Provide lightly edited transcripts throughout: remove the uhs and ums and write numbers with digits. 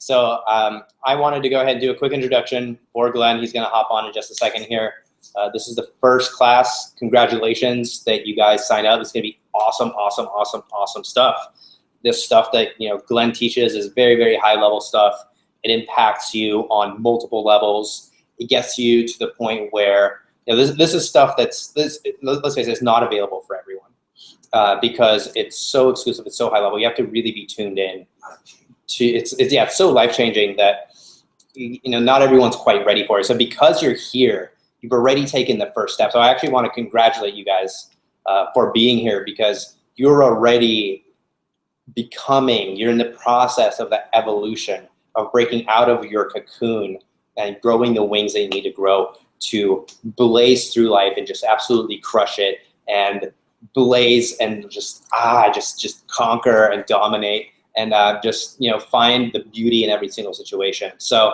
So I wanted to go ahead and do a quick introduction for Glenn. He's going to hop on in just a second here. This is the first class. Congratulations that you guys signed up. It's going to be awesome, awesome, awesome, awesome stuff. This stuff that Glenn teaches is very, very high level stuff. It impacts you on multiple levels. It gets you to the point where this is stuff let's face it, it's not available for everyone because it's so exclusive. It's so high level. You have to really be tuned in. It's so life changing that not everyone's quite ready for it. So because you're here, you've already taken the first step. So I actually want to congratulate you guys for being here because you're already you're in the process of the evolution of breaking out of your cocoon and growing the wings that you need to grow to blaze through life and just absolutely crush it and blaze and just conquer and dominate and find the beauty in every single situation. So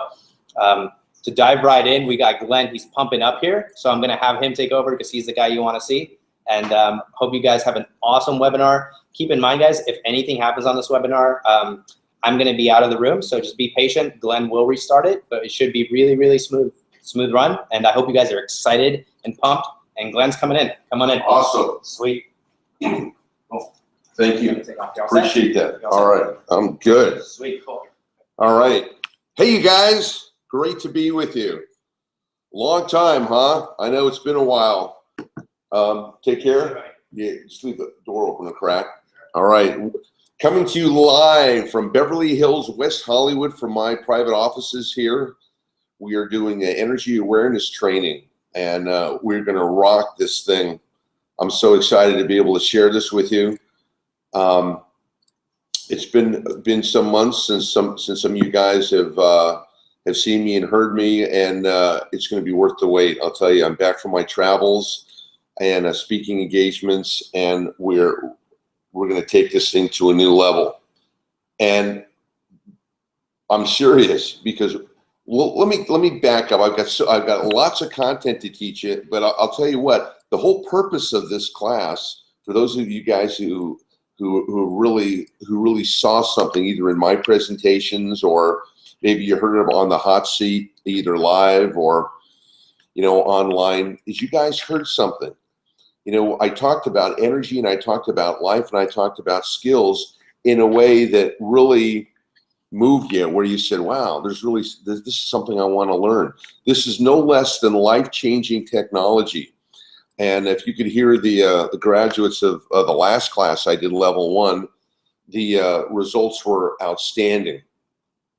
to dive right in, we got Glenn. He's pumping up here. So I'm going to have him take over because he's the guy you want to see. And hope you guys have an awesome webinar. Keep in mind, guys, if anything happens on this webinar, I'm going to be out of the room. So just be patient. Glenn will restart it, but it should be really, really smooth run. And I hope you guys are excited and pumped. And Glenn's coming in. Come on in. Awesome. Sweet. Thank you. Appreciate that. All right. I'm good. Sweet. Cool. All right. Hey, you guys. Great to be with you. Long time, huh? I know it's been a while. Take care. Yeah, just leave the door open a crack. All right. Coming to you live from Beverly Hills, West Hollywood, from my private offices here. We are doing an energy awareness training, and we're going to rock this thing. I'm so excited to be able to share this with you. It's been some months since some of you guys have seen me and heard me, and it's going to be worth the wait. I'll tell you, I'm back from my travels and speaking engagements, and we're going to take this thing to a new level. And I'm serious because let me back up. I've got lots of content to teach you, but I'll tell you what. The whole purpose of this class, for those of you guys who really saw something either in my presentations or maybe you heard it on the hot seat, either live or online, is you guys heard something. I talked about energy and I talked about life and I talked about skills in a way that really moved you, where you said, wow, this is something I want to learn. This is no less than life-changing technology. And if you could hear the graduates of the last class I did, level 1, the results were outstanding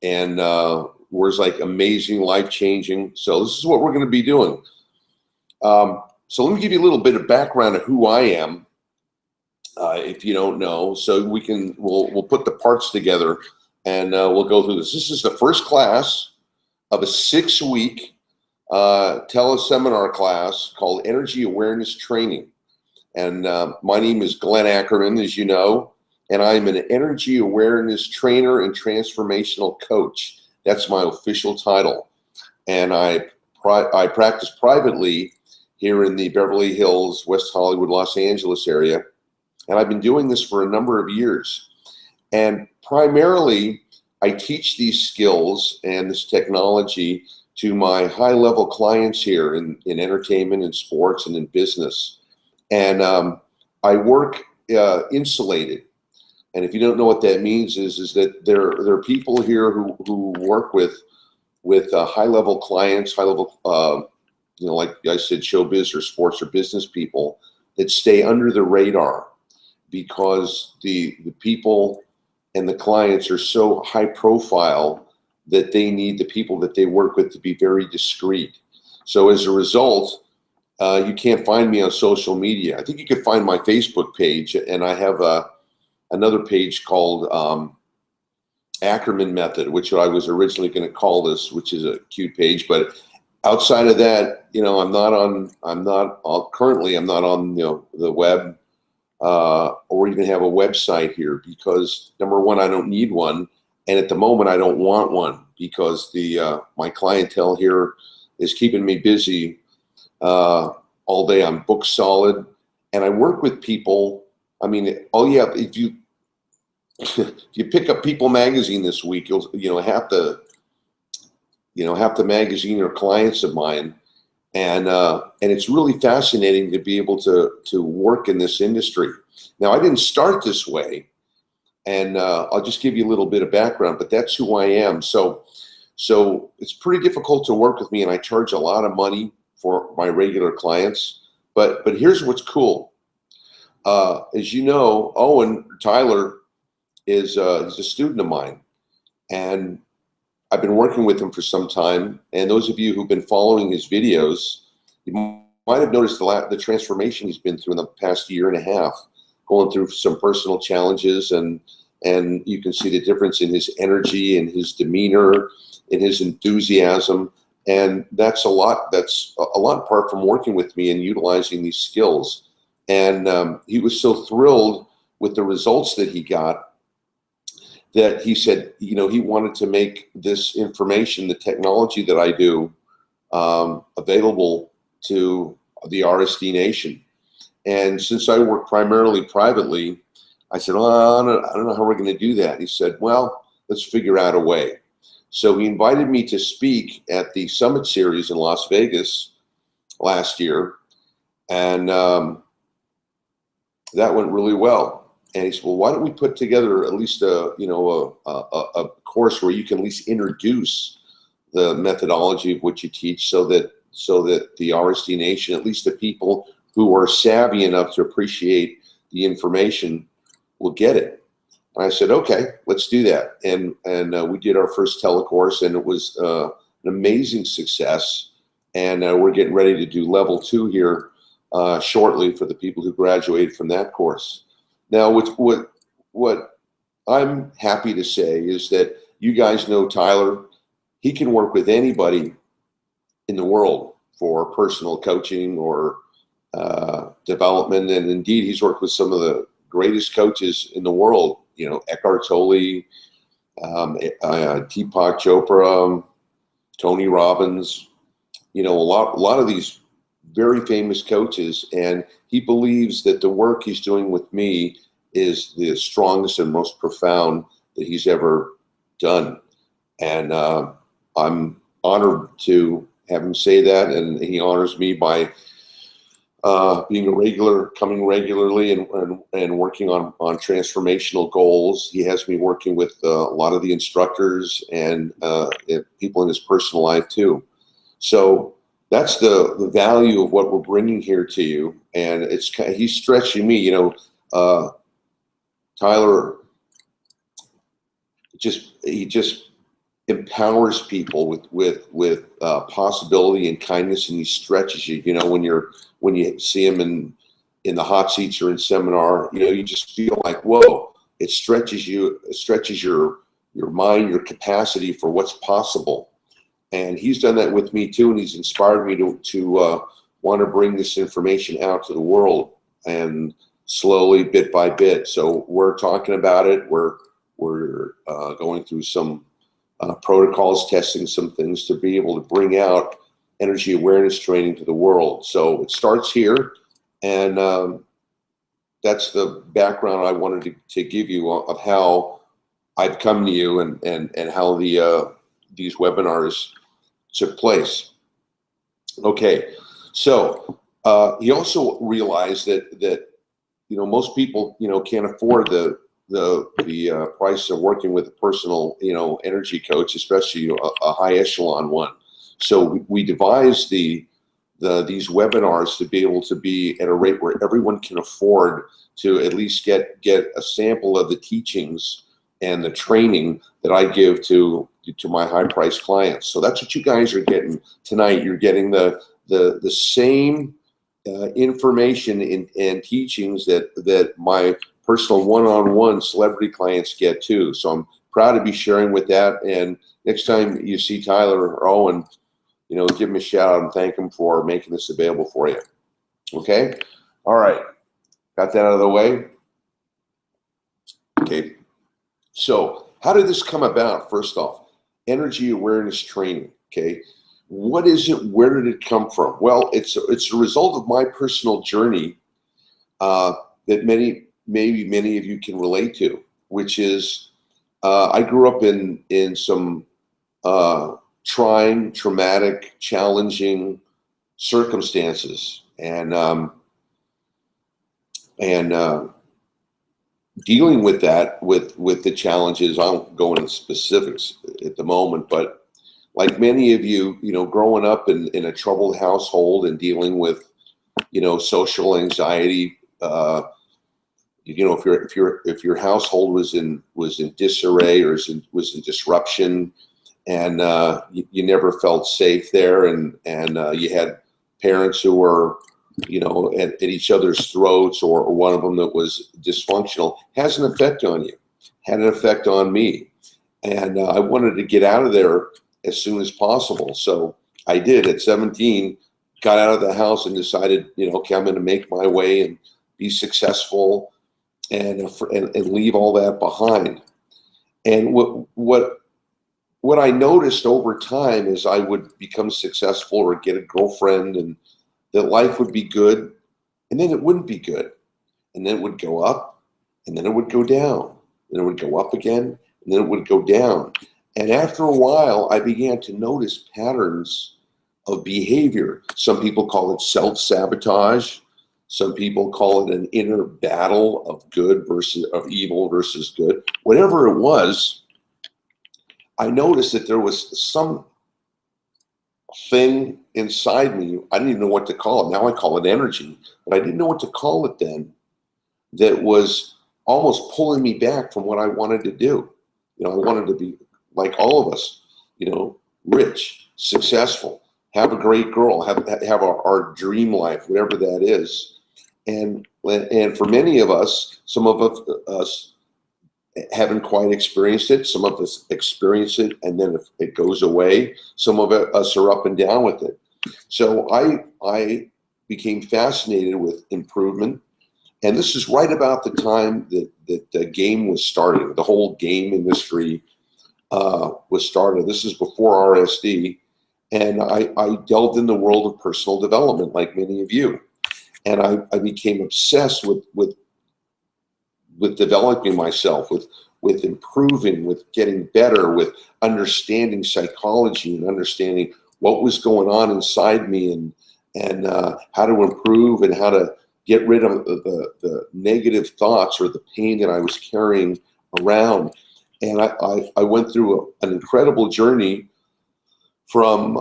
and was like amazing, life-changing. So this is what we're going to be doing. So let me give you a little bit of background of who I am, if you don't know, so we'll put the parts together and we'll go through this. This is the first class of a 6-week teleseminar class called Energy Awareness Training. And my name is Glenn Ackerman, as you know, and I'm an energy awareness trainer and transformational coach. That's my official title. And I practice privately here in the Beverly Hills, West Hollywood, Los Angeles area. And I've been doing this for a number of years. And primarily, I teach these skills and this technology to my high-level clients here in entertainment and sports and in business. And I work insulated. And if you don't know what that means is that there are people here who work with high-level clients, high-level, like I said, showbiz or sports or business people that stay under the radar because the people and the clients are so high profile that they need the people that they work with to be very discreet. So as a result, you can't find me on social media. I think you can find my Facebook page, and I have another page called Ackerman Method, which I was originally going to call this, which is a cute page. But outside of that, currently I'm not on the web or even have a website here because number one, I don't need one. And at the moment I don't want one because my clientele here is keeping me busy all day. I'm booked solid and I work with people. I mean, oh yeah, if you pick up People magazine this week, you'll half the magazine are clients of mine, and it's really fascinating to be able to work in this industry. Now, I didn't start this way, and I'll just give you a little bit of background, but that's who I am. So it's pretty difficult to work with me, and I charge a lot of money for my regular clients. But here's what's cool. As you know, Owen Tyler is he's a student of mine, and I've been working with him for some time. And those of you who've been following his videos, you might have noticed the transformation he's been through in the past year and a half, going through some personal challenges, and you can see the difference in his energy and his demeanor, in his enthusiasm. And that's a lot apart from working with me and utilizing these skills. And he was so thrilled with the results that he got that he said, he wanted to make this information, the technology that I do, available to the RSD Nation. And since I work primarily privately, I said, well, I don't know how we're going to do that. He said, well, let's figure out a way. So he invited me to speak at the Summit Series in Las Vegas last year, and that went really well. And he said, well, why don't we put together at least a course where you can at least introduce the methodology of what you teach, so that the RSD Nation, at least the people who are savvy enough to appreciate the information, will get it. And I said, okay, let's do that. And we did our first telecourse, and it was an amazing success. And we're getting ready to do level 2 here shortly for the people who graduated from that course. Now, what I'm happy to say is that you guys know Tyler. He can work with anybody in the world for personal coaching or development. And indeed, he's worked with some of the greatest coaches in the world, Eckhart Tolle, Deepak Chopra, Tony Robbins, a lot of these very famous coaches. And he believes that the work he's doing with me is the strongest and most profound that he's ever done. And I'm honored to have him say that, and he honors me by being a regular, coming regularly and working on transformational goals. He has me working with a lot of the instructors and people in his personal life too. So that's the value of what we're bringing here to you. And he's stretching me, Tyler, he just empowers people with possibility and kindness, and he stretches you. When you see him in the hot seats or in seminar, you just feel like, whoa! It stretches you. It stretches your mind, your capacity for what's possible. And he's done that with me too, and he's inspired me to want to bring this information out to the world, and slowly, bit by bit. So we're talking about it. We're going through some protocols, testing some things to be able to bring out energy awareness training to the world. So it starts here, and that's the background I wanted to give you of how I've come to you and how these webinars took place. Okay, so he also realized that most people can't afford the price of working with a personal energy coach, especially a high echelon one. So we devised these webinars to be able to be at a rate where everyone can afford to at least get a sample of the teachings and the training that I give to my high priced clients. So that's what you guys are getting tonight. You're getting the same information and teachings that my personal one-on-one celebrity clients get too. So I'm proud to be sharing with that. And next time you see Tyler or Owen, give him a shout out and thank him for making this available for you. Okay? All right. Got that out of the way? Okay. So how did this come about? First off, energy awareness training. Okay. What is it? Where did it come from? Well, it's a result of my personal journey that maybe many of you can relate to. which is I grew up in some trying, traumatic, challenging circumstances, and dealing with that, with the challenges. I won't go into specifics at the moment, but like many of you, growing up in a troubled household and dealing with, social anxiety. If your household was in disarray or was in disruption, and you never felt safe there, and you had parents who were at each other's throats, or one of them that was dysfunctional, has an effect on you. Had an effect on me, and I wanted to get out of there as soon as possible. So I did. At 17, got out of the house and decided, okay, I'm going to make my way and be successful, and leave all that behind. And what I noticed over time is I would become successful or get a girlfriend, and that life would be good, and then it wouldn't be good. And then it would go up, and then it would go down. And it would go up again, and then it would go down. And after a while, I began to notice patterns of behavior. Some people call it self-sabotage. Some people call it an inner battle of evil versus good. Whatever it was, I noticed that there was some thing inside me. I didn't even know what to call it. Now I call it energy, but I didn't know what to call it then, that was almost pulling me back from what I wanted to do. I wanted to be like all of us, rich, successful, have a great girl, have our dream life, whatever that is. And for many of us, some of us haven't quite experienced it. Some of us experience it, and then it goes away. Some of us are up and down with it. So I became fascinated with improvement. And this is right about the time that the game was starting. The whole game industry was started. This is before RSD. And I delved in the world of personal development, like many of you. And I became obsessed with developing myself, with improving, with getting better, with understanding psychology and understanding what was going on inside me, and how to improve and how to get rid of the negative thoughts or the pain that I was carrying around. And I went through an incredible journey from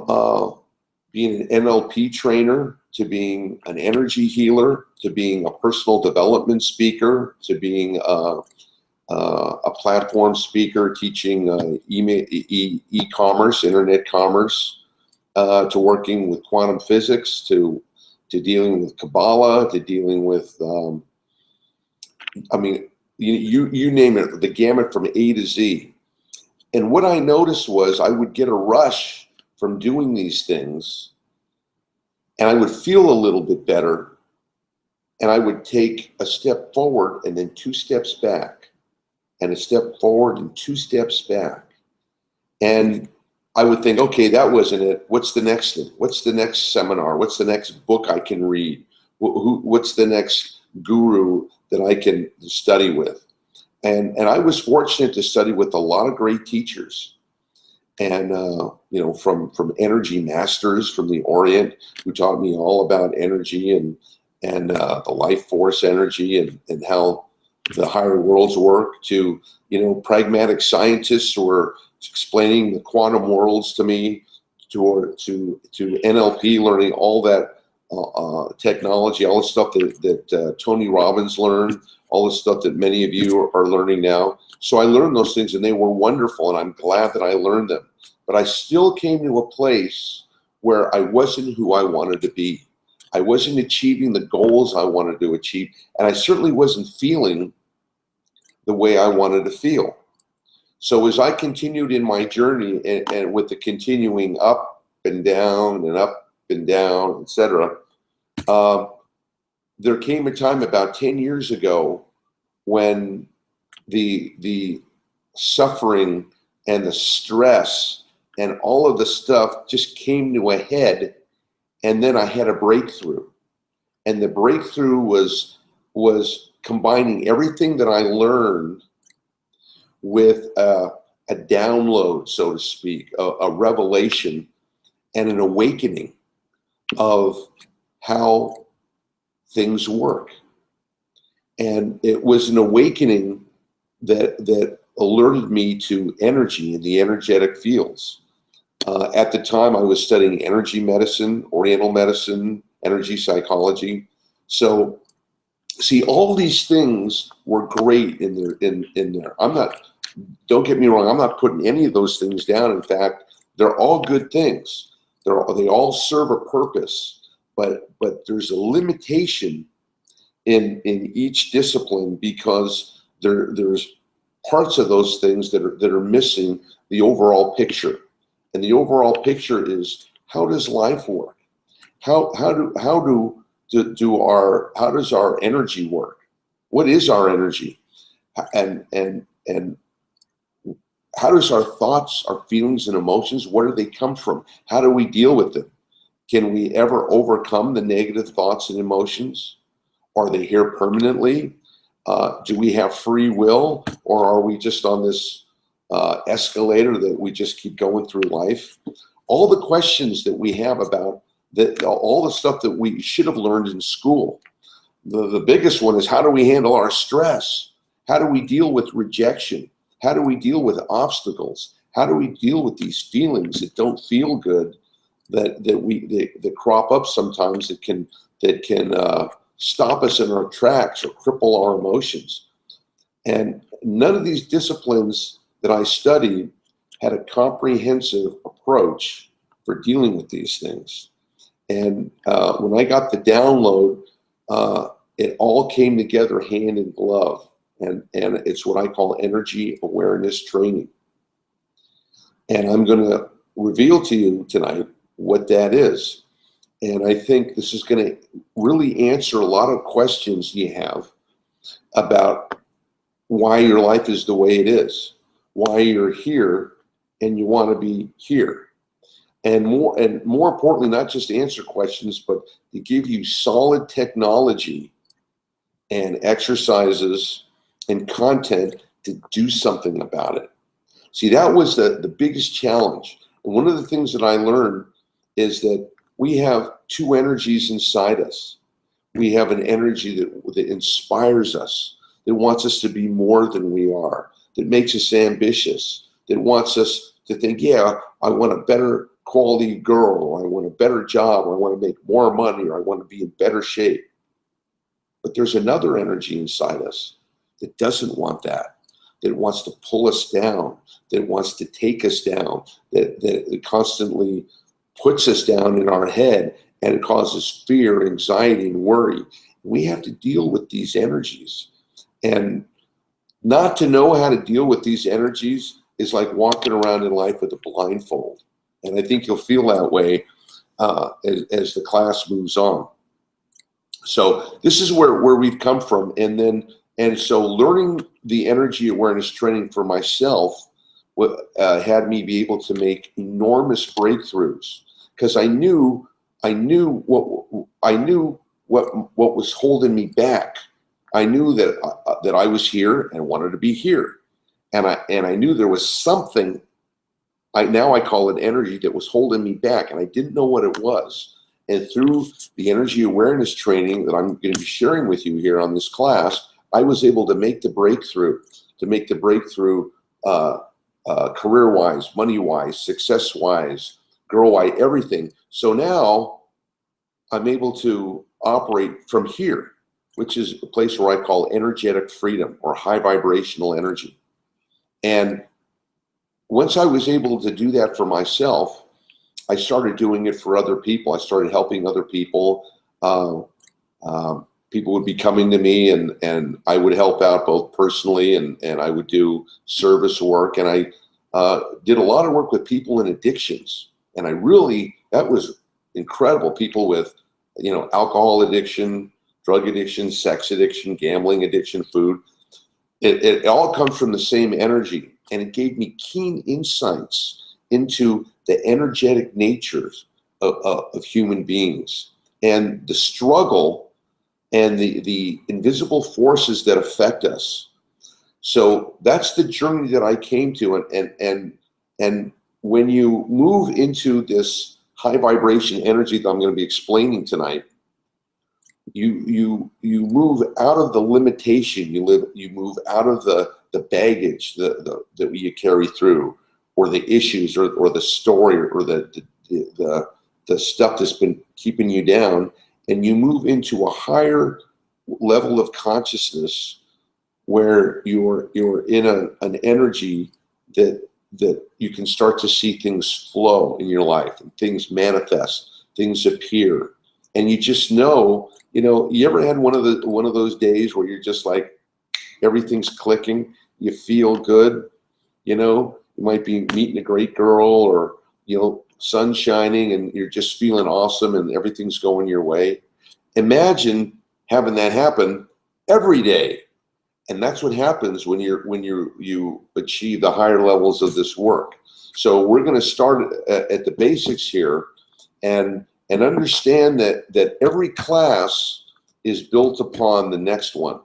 being an NLP trainer to being an energy healer, to being a personal development speaker, to being a platform speaker teaching e-commerce, internet commerce, to working with quantum physics, to dealing with Kabbalah, to dealing with, you name it, the gamut from A to Z. And what I noticed was I would get a rush from doing these things, and I would feel a little bit better, and I would take a step forward and then 2 steps back, and a step forward and 2 steps back. And I would think, okay, that wasn't it. What's the next thing? What's the next seminar? What's the next book I can read? What's the next guru that I can study with? And I was fortunate to study with a lot of great teachers. And from energy masters from the Orient, who taught me all about energy and the life force energy and how the higher worlds work, to pragmatic scientists who are explaining the quantum worlds to me, to NLP, learning all that technology, all the stuff that Tony Robbins learned, all the stuff that many of you are learning now. So I learned those things, and they were wonderful, and I'm glad that I learned them. But I still came to a place where I wasn't who I wanted to be. I wasn't achieving the goals I wanted to achieve, and I certainly wasn't feeling the way I wanted to feel. So as I continued in my journey, and with the continuing up and down and up and down, etc., there came a time about 10 years ago when the suffering and the stress and all of the stuff just came to a head, and then I had a breakthrough. And the breakthrough was combining everything that I learned with a download, so to speak, a revelation and an awakening of how things work. And it was an awakening that alerted me to energy and the energetic fields. At the time, I was studying energy medicine, Oriental medicine, energy psychology. So, see, all these things were great in there. Don't get me wrong, I'm not putting any of those things down. In fact, they're all good things. They all serve a purpose, but there's a limitation in each discipline, because there's parts of those things that are missing the overall picture. And the overall picture is, how does life work? How does our energy work? What is our energy? And how does our thoughts, our feelings and emotions, where do they come from? How do we deal with them? Can we ever overcome the negative thoughts and emotions? Are they here permanently? Do we have free will, or are we just on this escalator that we just keep going through life? All the questions that we have about that, all the stuff that we should have learned in school. The biggest one is, how do we handle our stress? How do we deal with rejection? How do we deal with obstacles? How do we deal with these feelings that don't feel good, that crop up sometimes, that can stop us in our tracks or cripple our emotions? And none of these disciplines that I studied had a comprehensive approach for dealing with these things. And when I got the download, it all came together hand in glove. And it's what I call energy awareness training. And I'm going to reveal to you tonight what that is. And I think this is going to really answer a lot of questions you have about why your life is the way it is, why you're here and you want to be here. And more importantly, not just to answer questions, but to give you solid technology and exercises and content to do something about it. See, that was the biggest challenge. And one of the things that I learned is that we have two energies inside us. We have an energy that inspires us, that wants us to be more than we are, that makes us ambitious, that wants us to think, yeah, I want a better quality girl, or I want a better job, or I want to make more money, or I want to be in better shape. But there's another energy inside us that doesn't want that wants to pull us down, that wants to take us down, that constantly puts us down in our head, and it causes fear, anxiety, and worry. We have to deal with these energies. And not to know how to deal with these energies is like walking around in life with a blindfold. And I think you'll feel that way as the class moves on. So this is where we've come from. And so learning the energy awareness training for myself had me be able to make enormous breakthroughs, because I knew what was holding me back. I knew that I was here and wanted to be here, and I knew there was something. Now I call it energy that was holding me back, and I didn't know what it was. And through the energy awareness training that I'm going to be sharing with you here on this class, I was able to make the breakthrough, career-wise, money-wise, success-wise, girl-wise, everything. So now I'm able to operate from here, which is a place where I call energetic freedom, or high vibrational energy. And once I was able to do that for myself, I started doing it for other people. I started helping other people. People would be coming to me, and I would help out both personally, and I would do service work. And I did a lot of work with people in addictions. And that was incredible. People with, alcohol addiction, drug addiction, sex addiction, gambling addiction, food. It all comes from the same energy. And it gave me keen insights into the energetic natures of human beings, and the struggle and the invisible forces that affect us. So that's the journey that I came to, and when you move into this high vibration energy that I'm going to be explaining tonight, you move out of the limitation. You move out of the baggage that you carry through, or the issues, or the story, or the stuff that's been keeping you down, and you move into a higher level of consciousness where you're in an energy that you can start to see things flow in your life, and things manifest, things appear, and you just know. You ever had one of those days where you're just like, everything's clicking, you feel good, you might be meeting a great girl, or sun shining, and you're just feeling awesome, and everything's going your way. Imagine having that happen every day. And that's what happens when you achieve the higher levels of this work. So we're going to start at the basics here, and understand that every class is built upon the next one.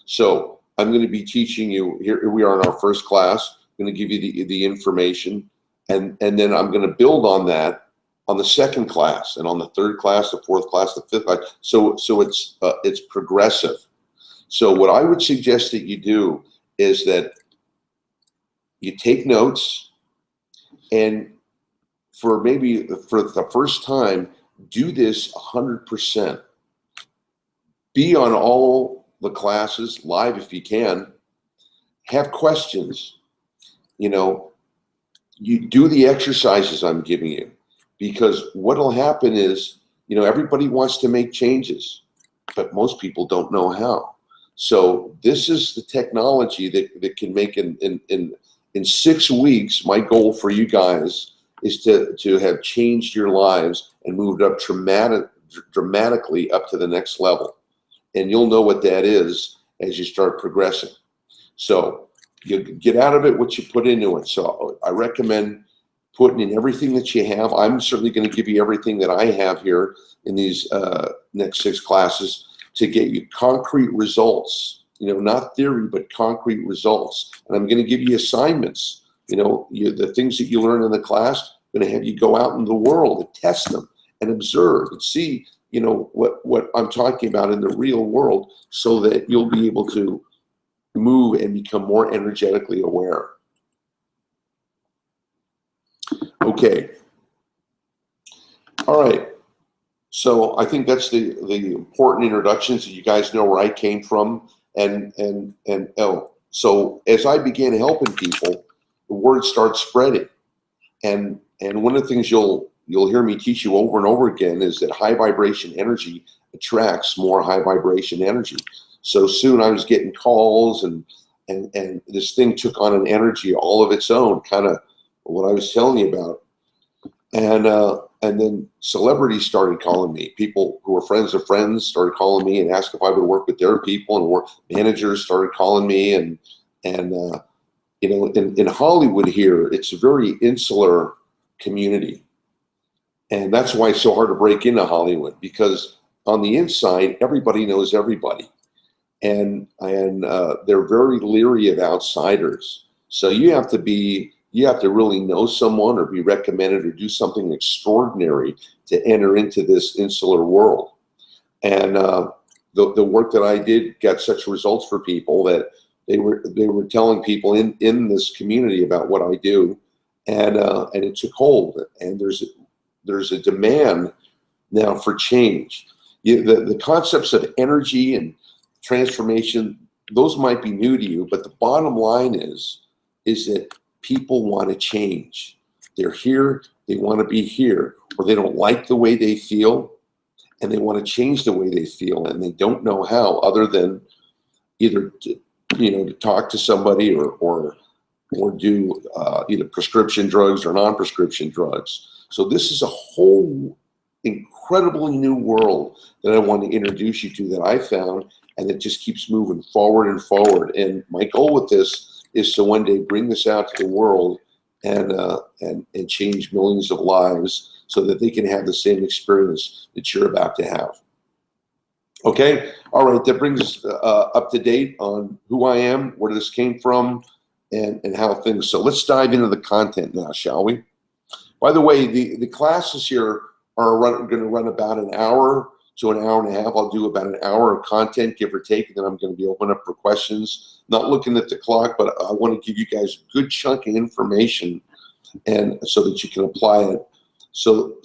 So I'm going to be teaching you, here we are in our first class. I'm going to give you the information, and then I'm going to build on that on the second class, and on the third class, the fourth class, the fifth class. So it's progressive. So what I would suggest that you do is that you take notes, and for the first time, do this 100%. Be on all the classes live if you can. Have questions. You do the exercises I'm giving you, because what'll happen is, everybody wants to make changes, but most people don't know how. So this is the technology that can make in 6 weeks. My goal for you guys is to have changed your lives and moved up dramatically up to the next level. And you'll know what that is as you start progressing. So you get out of it what you put into it. So I recommend putting in everything that you have. I'm certainly going to give you everything that I have here in these next 6 classes to get you concrete results, not theory, but concrete results. And I'm going to give you assignments. The things that you learn in the class, I'm going to have you go out in the world and test them and observe and see, what I'm talking about in the real world, so that you'll be able to move and become more energetically aware. Okay. All right. So I think that's the important introductions, that you guys know where I came from, so as I began helping people, the word starts spreading, and one of the things you'll hear me teach you over and over again is that high vibration energy attracts more high vibration energy. So soon I was getting calls, and this thing took on an energy all of its own, kind of what I was telling you about, and then celebrities started calling me. People who were friends of friends started calling me and asked if I would work with their people, and work managers started calling me, and in Hollywood here, it's a very insular community, and that's why it's so hard to break into Hollywood, because on the inside everybody knows everybody, and they're very leery of outsiders. So you have to really know someone, or be recommended, or do something extraordinary to enter into this insular world. And the work that I did got such results for people that they were telling people in this community about what I do, and it took hold. And there's a demand now for change. The concepts of energy and transformation, those might be new to you, but the bottom line is that people want to change. They're here, they want to be here, or they don't like the way they feel, and they want to change the way they feel, and they don't know how, other than either to talk to somebody, or do either prescription drugs or non-prescription drugs. So this is a whole incredibly new world that I want to introduce you to, that I found, and it just keeps moving forward and forward. And my goal with this is to one day bring this out to the world and change millions of lives, so that they can have the same experience that you're about to have. Okay, all right, that brings us up to date on who I am, where this came from, and how things. So let's dive into the content now, shall we? By the way, the classes here are going to run about an hour to an hour and a half. I'll do about an hour of content, give or take, and then I'm going to be open up for questions. Not looking at the clock, but I want to give you guys a good chunk of information, and so that you can apply it. So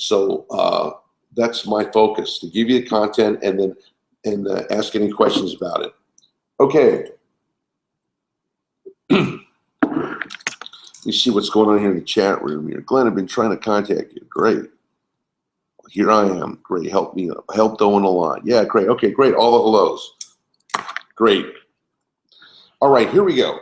that's my focus, to give you the content and then ask any questions about it. Okay. You see what's going on here in the chat room here. Glenn, I've been trying to contact you. Great. Here I am. Great. Help me. Help Owen a lot. Yeah, great. Okay, great. All the hellos. Great. All right, here we go.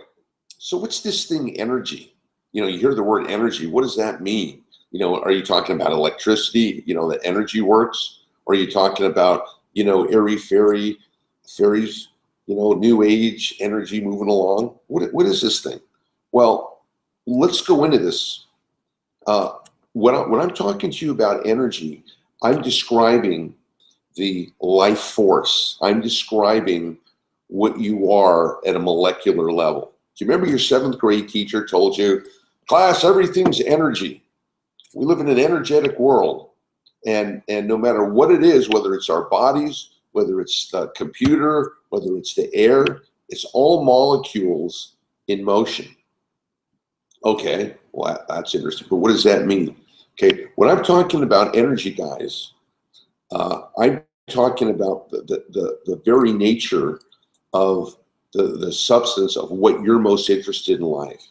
So what's this thing, energy? You know, you hear the word energy. What does that mean? You know, are you talking about electricity, you know, that energy works? Or are you talking about, you know, airy fairies, you know, new age energy moving along? What is this thing? Well, let's go into this. When I'm talking to you about energy, I'm describing the life force. I'm describing what you are at a molecular level. Do you remember your 7th grade teacher told you, class, everything's energy. We live in an energetic world. And no matter what it is, whether it's our bodies, whether it's the computer, whether it's the air, it's all molecules in motion. Okay, well, that's interesting, but what does that mean? Okay, when I'm talking about energy, guys, I'm talking about the very nature of the substance of what you're most interested in life.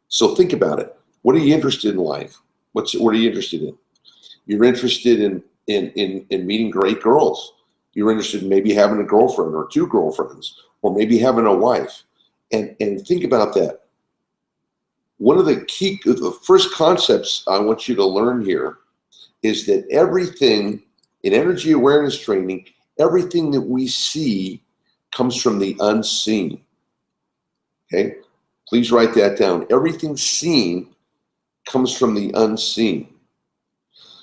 So think about it. What are you interested in life? What are you interested in? You're interested in meeting great girls. You're interested in maybe having a girlfriend or 2 girlfriends, or maybe having a wife. And think about that. One of the first concepts I want you to learn here is that everything in energy awareness training, everything that we see comes from the unseen. Okay? Please write that down. Everything seen comes from the unseen.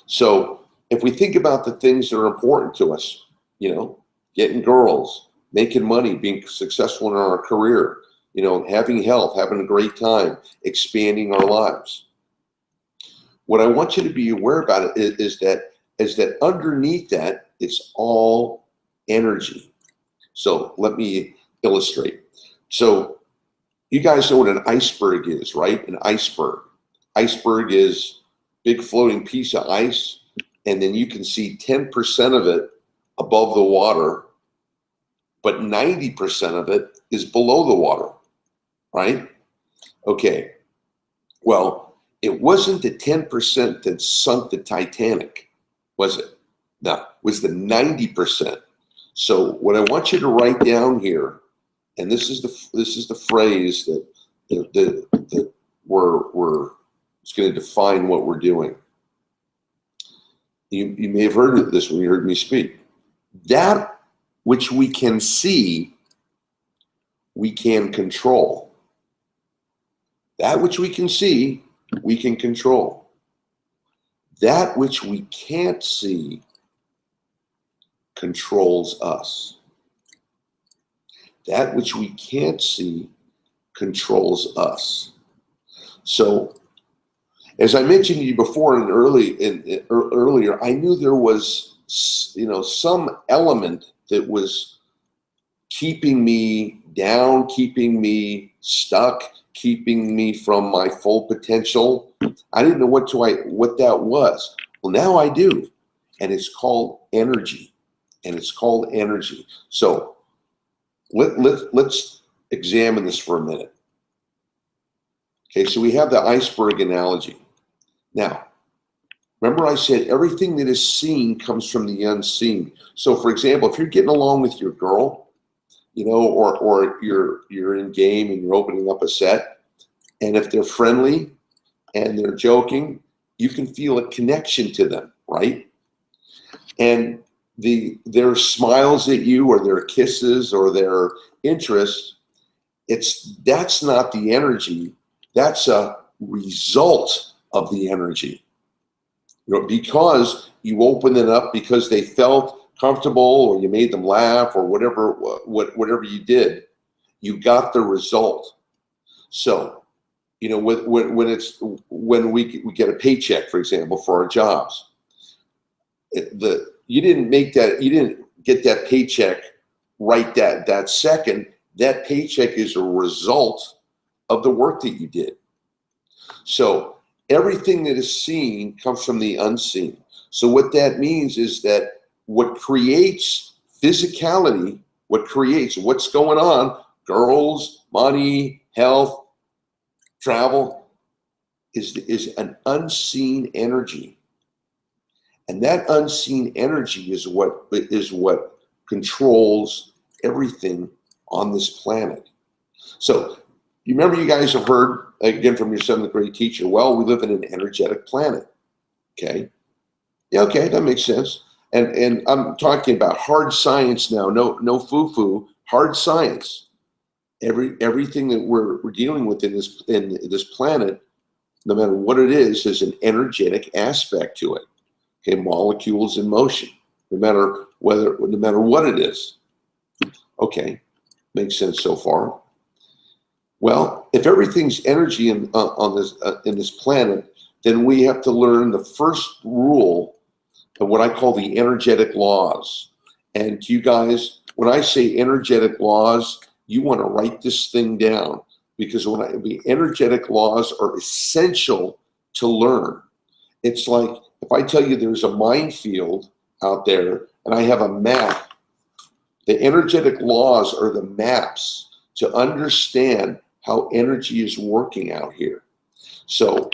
So if we think about the things that are important to us, you know, getting girls, making money, being successful in our career, you know, having health, having a great time, expanding our lives. What I want you to be aware about it is that underneath that, it's all energy. So let me illustrate. So you guys know what an iceberg is, right? An iceberg. Iceberg is big floating piece of ice, and then you can see 10% of it above the water, but 90% of it is below the water. Right? Okay. Well, it wasn't the 10% that sunk the Titanic, was it? No, it was the 90%. So what I want you to write down here, and this is the phrase that we're it's going to define what we're doing. You may have heard of this when you heard me speak. That which we can see, we can control. That which we can see, we can control. That which we can't see controls us. That which we can't see controls us. So, as I mentioned to you before earlier, I knew there was, you know, some element that was keeping me down, keeping me stuck, keeping me from my full potential. I didn't know what that was. Well, now I do, and it's called energy. And it's called energy. So let's examine this for a minute. Okay, so we have the iceberg analogy. Now, remember I said everything that is seen comes from the unseen. So, for example, if you're getting along with your girl, you know, or you're in game and you're opening up a set, and if they're friendly and they're joking, you can feel a connection to them, right? And their smiles at you, or their kisses, or their interest, that's not the energy. That's a result of the energy. You know, because you opened it up, because they felt comfortable, or you made them laugh, or whatever you did, you got the result. So, you know, when we get a paycheck, for example, for our jobs, you didn't get that paycheck right that second. That paycheck is a result of the work that you did. So everything that is seen comes from the unseen. So what that means is that what creates physicality, what creates what's going on, girls, money, health, travel, is an unseen energy. And that unseen energy is what controls everything on this planet. So you remember, you guys have heard, again, from your 7th grade teacher, well, we live in an energetic planet. Okay. Yeah, okay, that makes sense. And I'm talking about hard science now, no foo-foo, hard science. Everything that we're dealing with in this planet, no matter what it is, there's an energetic aspect to it. Okay, molecules in motion, no matter what it is. Okay, makes sense so far. Well, if everything's energy in this planet, then we have to learn the first rule of what I call the energetic laws. And to you guys, when I say energetic laws, you want to write this thing down, because the energetic laws are essential to learn. It's like if I tell you there's a minefield out there and I have a map, the energetic laws are the maps to understand how energy is working out here. So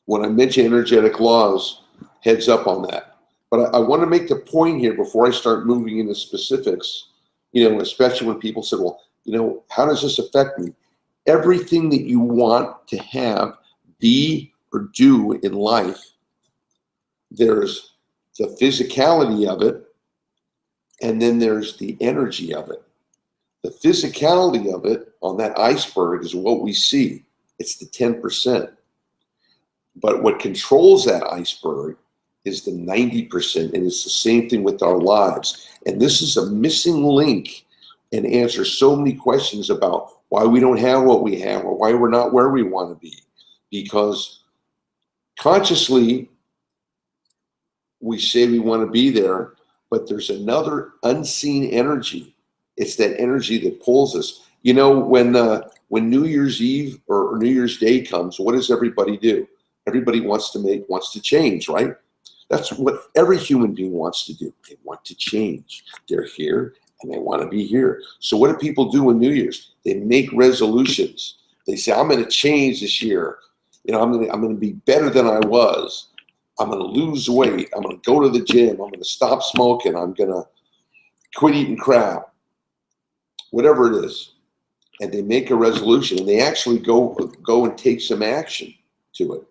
when I mention energetic laws, heads up on that. But I want to make the point here before I start moving into specifics, you know, especially when people say, well, you know, how does this affect me? Everything that you want to have, be, or do in life, there's the physicality of it, and then there's the energy of it. The physicality of it on that iceberg is what we see. It's the 10%. But what controls that iceberg is the 90%, and it's the same thing with our lives. And this is a missing link and answers so many questions about why we don't have what we have, or why we're not where we want to be. Because consciously, we say we want to be there, but there's another unseen energy. It's that energy that pulls us. You know, when New Year's Eve or New Year's Day comes, what does everybody do? Everybody wants to change, right? That's what every human being wants to do. They want to change. They're here and they want to be here. So what do people do on New Year's? They make resolutions. They say, I'm going to change this year. You know, I'm going to be better than I was. I'm going to lose weight. I'm going to go to the gym. I'm going to stop smoking. I'm going to quit eating crap. Whatever it is. And they make a resolution, and they actually go and take some action to it.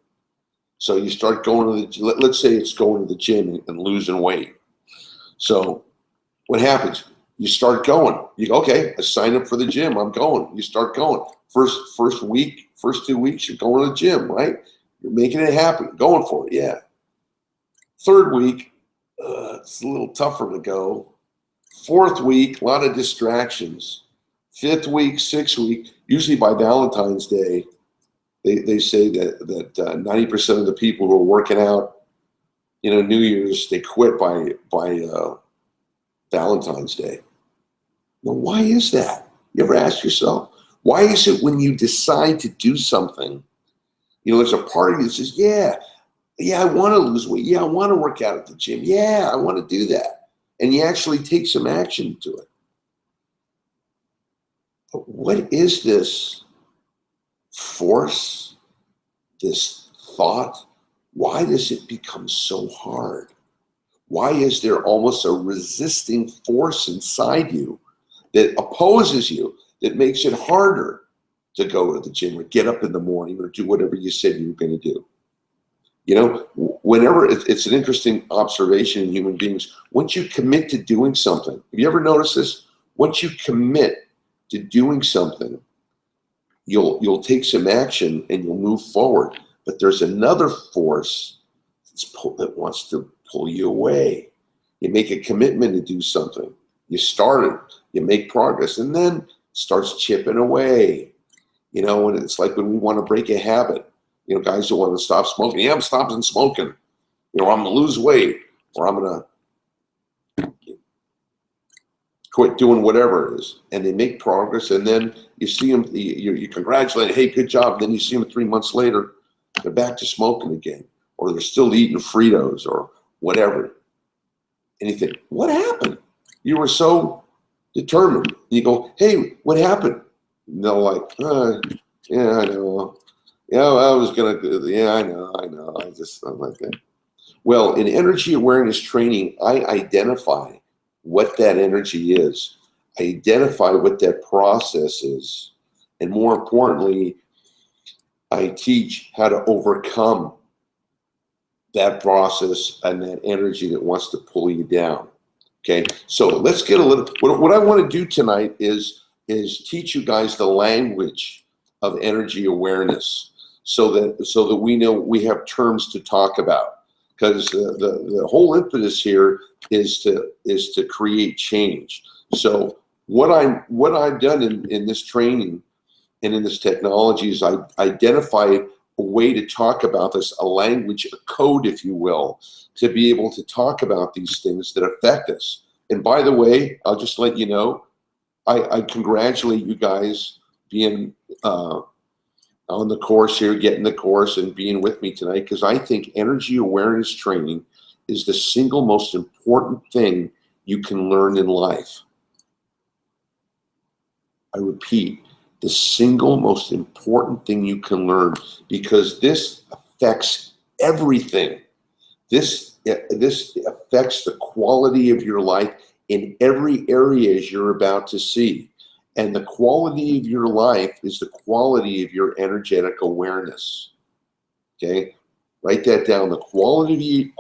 So you start going to let's say it's going to the gym and losing weight. So what happens? You start going. You go, okay, I sign up for the gym. I'm going. You start going. First week, first 2 weeks, you're going to the gym, right? You're making it happen, going for it, yeah. Third week, it's a little tougher to go. Fourth week, a lot of distractions. Fifth week, sixth week, usually by Valentine's Day, they say that 90% of the people who are working out, you know, New Year's, they quit by Valentine's Day. Well, why is that? You ever ask yourself, why is it when you decide to do something, you know, there's a part of you that says, yeah, I want to lose weight. Yeah, I want to work out at the gym. Yeah, I want to do that. And you actually take some action to it. But what is this force, this thought? Why does it become so hard? Why is there almost a resisting force inside you that opposes you, that makes it harder to go to the gym or get up in the morning or do whatever you said you were going to do? You know, whenever it's an interesting observation in human beings, once you commit to doing something, have you ever noticed this? Once you commit to doing something, you'll take some action and you'll move forward. But there's another force that wants to pull you away. You make a commitment to do something. You start it, you make progress, and then it starts chipping away. You know, and it's like when we want to break a habit. You know, guys who want to stop smoking. Yeah, I'm stopping smoking. You know, I'm going to lose weight, or I'm going to quit doing whatever it is. And they make progress, and then you see them, you congratulate, hey, good job. And then you see them 3 months later, they're back to smoking again, or they're still eating Fritos or whatever. And you think, what happened? You were so determined. And you go, hey, what happened? And they're like, yeah, I know. Yeah, I was going to, yeah, I know. I'm like that. Well, in energy awareness training, I identify what that energy is. I identify what that process is. And more importantly, I teach how to overcome that process and that energy that wants to pull you down. Okay, so let's get a little, what I want to do tonight is teach you guys the language of energy awareness so that we know we have terms to talk about. Because the whole impetus here is to create change. So what I've done in this training and in this technology is I identify a way to talk about this, a language, a code, if you will, to be able to talk about these things that affect us. And by the way, I'll just let you know, I congratulate you guys being on the course here, getting the course and being with me tonight, because I think energy awareness training is the single most important thing you can learn in life. I repeat, the single most important thing you can learn, because this affects everything. This affects the quality of your life in every area as you're about to see. And the quality of your life is the quality of your energetic awareness. Okay? Write that down. The quality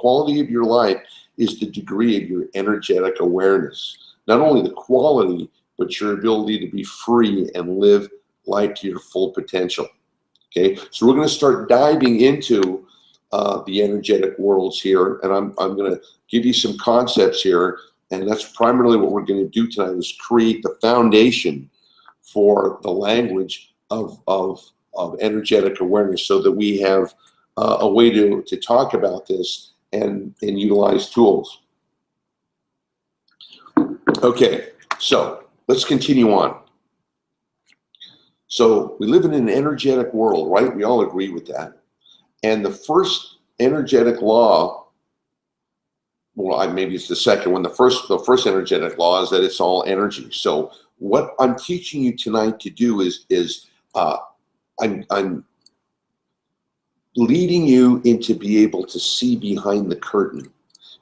of your life is the degree of your energetic awareness. Not only the quality, but your ability to be free and live life to your full potential. Okay? So we're going to start diving into the energetic worlds here, and I'm going to give you some concepts here. And that's primarily what we're going to do tonight, is create the foundation for the language of energetic awareness, so that we have a way to talk about this and utilize tools. Okay, so let's continue on. So we live in an energetic world, right? We all agree with that. And the first energetic law, well, maybe it's the second one. The first energetic law is that it's all energy. So what I'm teaching you tonight to do is I'm leading you into be able to see behind the curtain,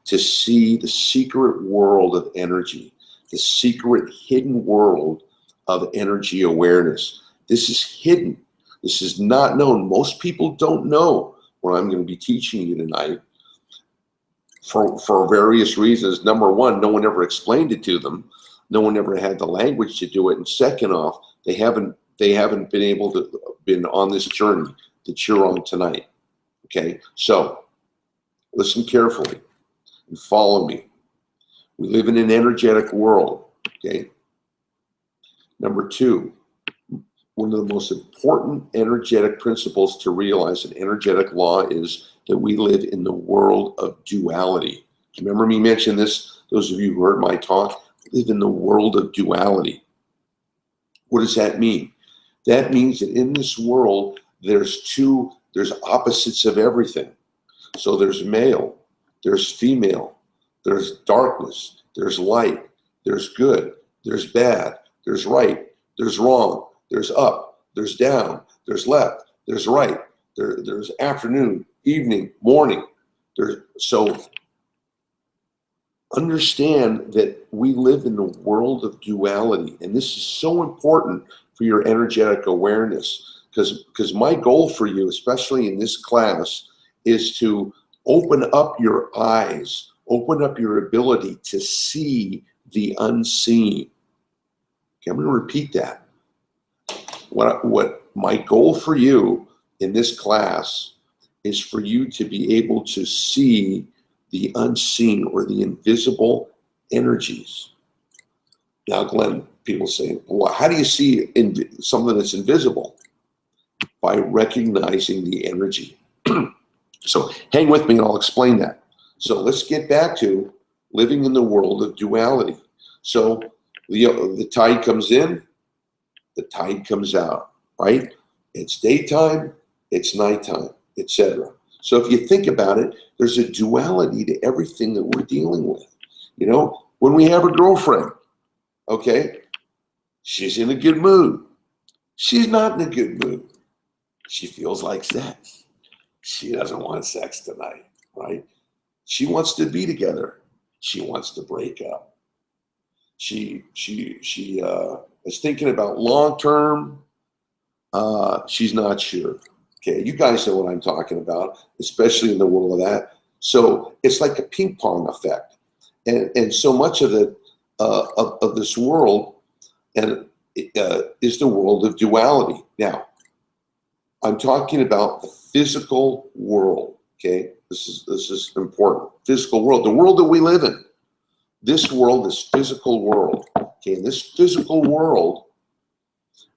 to see the secret world of energy, the secret hidden world of energy awareness. This is hidden. This is not known. Most people don't know what I'm going to be teaching you tonight. For various reasons. Number one, no one ever explained it to them. No one ever had the language to do it. And second off, they haven't been able to been on this journey that you're on tonight. Okay, so listen carefully and follow me. We live in an energetic world. Okay. Number two, one of the most important energetic principles to realize an energetic law is that we live in the world of duality. Remember me mention this? Those of you who heard my talk, live in the world of duality. What does that mean? That means that in this world, there's opposites of everything. So there's male, there's female, there's darkness, there's light, there's good, there's bad, there's right, there's wrong, there's up, there's down, there's left, there's right, there's afternoon, evening, morning. So understand that we live in the world of duality, and this is so important for your energetic awareness, because my goal for you, especially in this class, is to open up your eyes, open up your ability to see the unseen. Okay, I'm going to repeat that. What my goal for you in this class is for you to be able to see the unseen or the invisible energies. Now, Glenn, people say, well, how do you see something that's invisible? By recognizing the energy. So hang with me and I'll explain that. So let's get back to living in the world of duality. So the tide comes in, the tide comes out, right? It's daytime, it's nighttime, etc. So if you think about it, there's a duality to everything that we're dealing with. You know, when we have a girlfriend, okay, she's in a good mood. She's not in a good mood. She feels like sex. She doesn't want sex tonight, right? She wants to be together. She wants to break up. She is thinking about long term. She's not sure. Okay, you guys know what I'm talking about, especially in the world of that. So it's like a ping pong effect, and so much of it of this world and is the world of duality. Now, I'm talking about the physical world. Okay, this is important. Physical world, the world that we live in. This world is physical world. Okay, and this physical world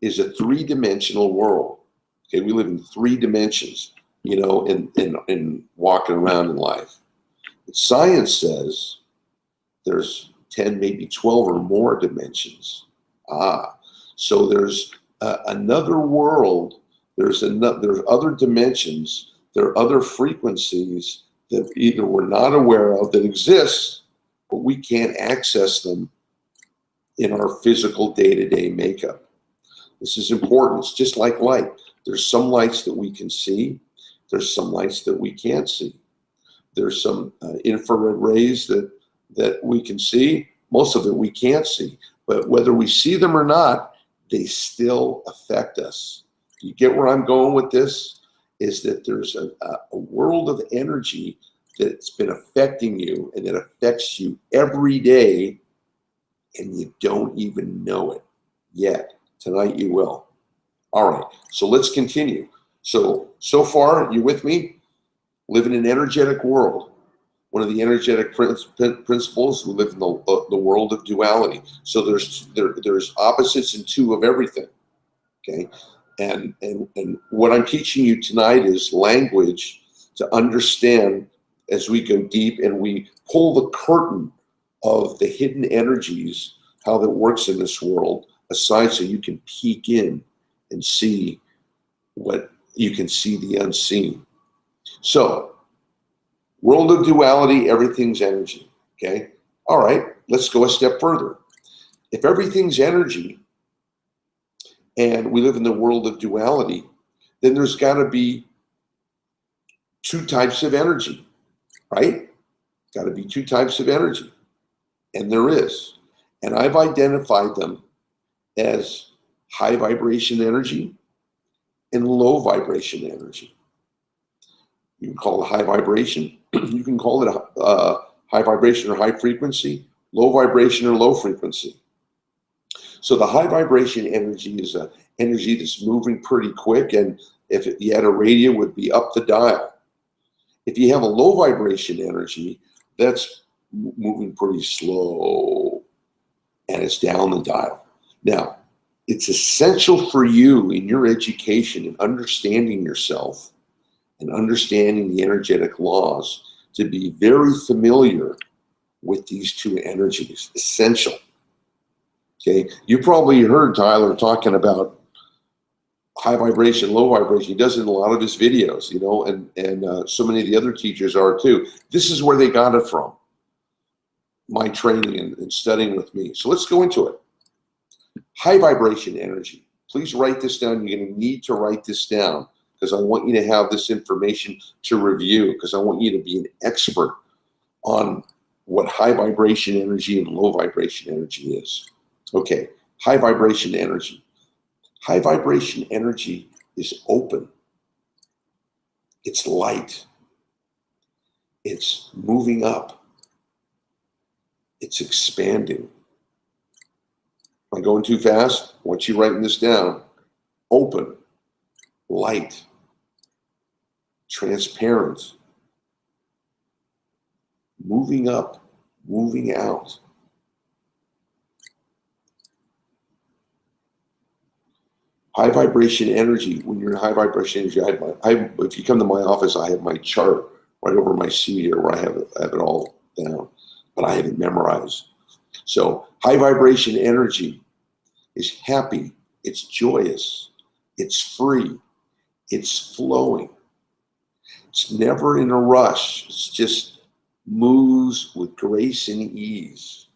is a three-dimensional world. Okay, we live in 3 dimensions, you know, in walking around in life. But science says there's 10, maybe 12 or more dimensions. So there's another world. There's other dimensions. There are other frequencies that either we're not aware of that exist, but we can't access them in our physical day-to-day makeup. This is important. It's just like light. There's some lights that we can see. There's some lights that we can't see. There's some infrared rays that we can see. Most of it we can't see. But whether we see them or not, they still affect us. You get where I'm going with this? Is that there's a world of energy that's been affecting you and that affects you every day, and you don't even know it yet. Tonight you will. All right, so let's continue. So far, you with me? Live in an energetic world. One of the energetic principles, we live in the world of duality. So there's opposites and 2 of everything, okay? And what I'm teaching you tonight is language to understand as we go deep and we pull the curtain of the hidden energies, how that works in this world, aside so you can peek in and see what you can see, the unseen. So, world of duality, everything's energy, okay? All right, let's go a step further. If everything's energy and we live in the world of duality, then there's got to be 2 types of energy, right? Got to be 2 types of energy, and there is. And I've identified them as high vibration energy and low vibration energy. You can call it high vibration. You can call it high vibration or high frequency, low vibration or low frequency. So the high vibration energy is an energy that's moving pretty quick, and if you had a radio, it would be up the dial. If you have a low vibration energy, that's moving pretty slow, and it's down the dial. Now, it's essential for you in your education and understanding yourself and understanding the energetic laws to be very familiar with these 2 energies. Essential. Okay, you probably heard Tyler talking about high vibration, low vibration. He does it in a lot of his videos, you know, and so many of the other teachers are too. This is where they got it from, my training and studying with me. So let's go into it. High vibration energy. Please write this down. You're going to need to write this down because I want you to have this information to review, because I want you to be an expert on what high vibration energy and low vibration energy is. Okay, high vibration energy. High vibration energy is open. It's light. It's moving up. It's expanding. Am I going too fast? I want you writing this down. Open, light, transparent, moving up, moving out. High vibration energy. When you're in high vibration energy, if you come to my office, I have my chart right over my seat here where I have it all down, but I have it memorized. So high vibration energy is happy, it's joyous, it's free, it's flowing. It's never in a rush. It's just moves with grace and ease.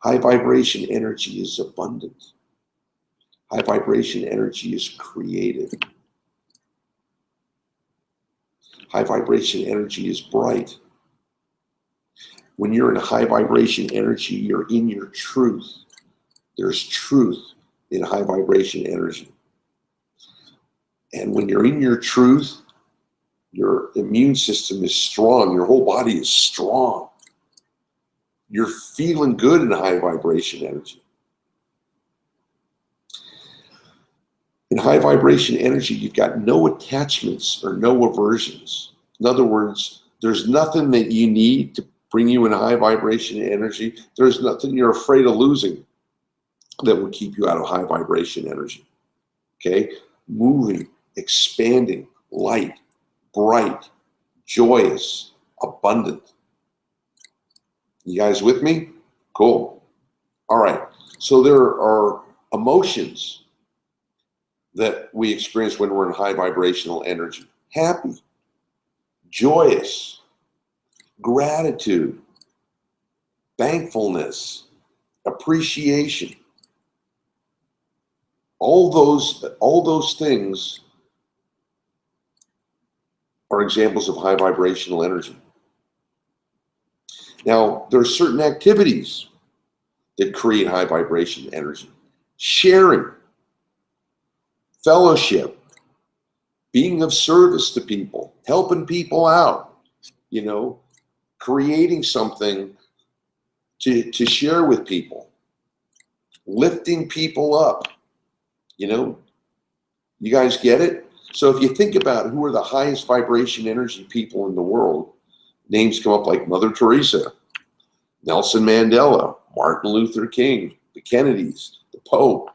High vibration energy is abundant. High vibration energy is creative. High vibration energy is bright. When you're in high vibration energy, you're in your truth. There's truth in high vibration energy. And when you're in your truth, your immune system is strong. Your whole body is strong. You're feeling good in high vibration energy. In high vibration energy, you've got no attachments or no aversions. In other words, there's nothing that you need to bring you in high vibration energy. There's nothing you're afraid of losing that will keep you out of high vibration energy. Okay? Moving, expanding, light, bright, joyous, abundant. You guys with me? Cool. All right. So there are emotions that we experience when we're in high vibrational energy. Happy, joyous, gratitude, thankfulness, appreciation. All those things are examples of high vibrational energy. Now, there are certain activities that create high vibration energy. Sharing, fellowship, being of service to people, helping people out, creating something to share with people, lifting people up. You guys get it? So if you think about who are the highest vibration energy people in the world, names come up like Mother Teresa, Nelson Mandela, Martin Luther King, the Kennedys, the Pope.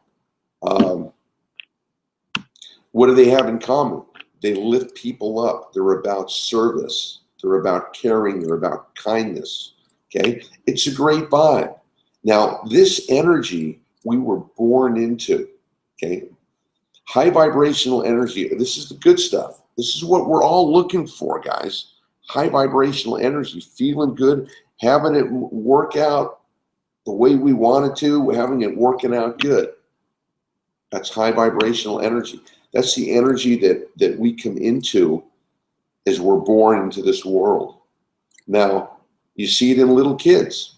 What do they have in common? They lift people up. They're about service. They're about caring. They're about kindness. Okay? It's a great vibe. Now, this energy we were born into. Okay? High vibrational energy. This is the good stuff. This is what we're all looking for, guys. High vibrational energy, feeling good, having it work out the way we want it to, having it working out good. That's high vibrational energy. That's the energy that we come into as we're born into this world. Now, you see it in little kids.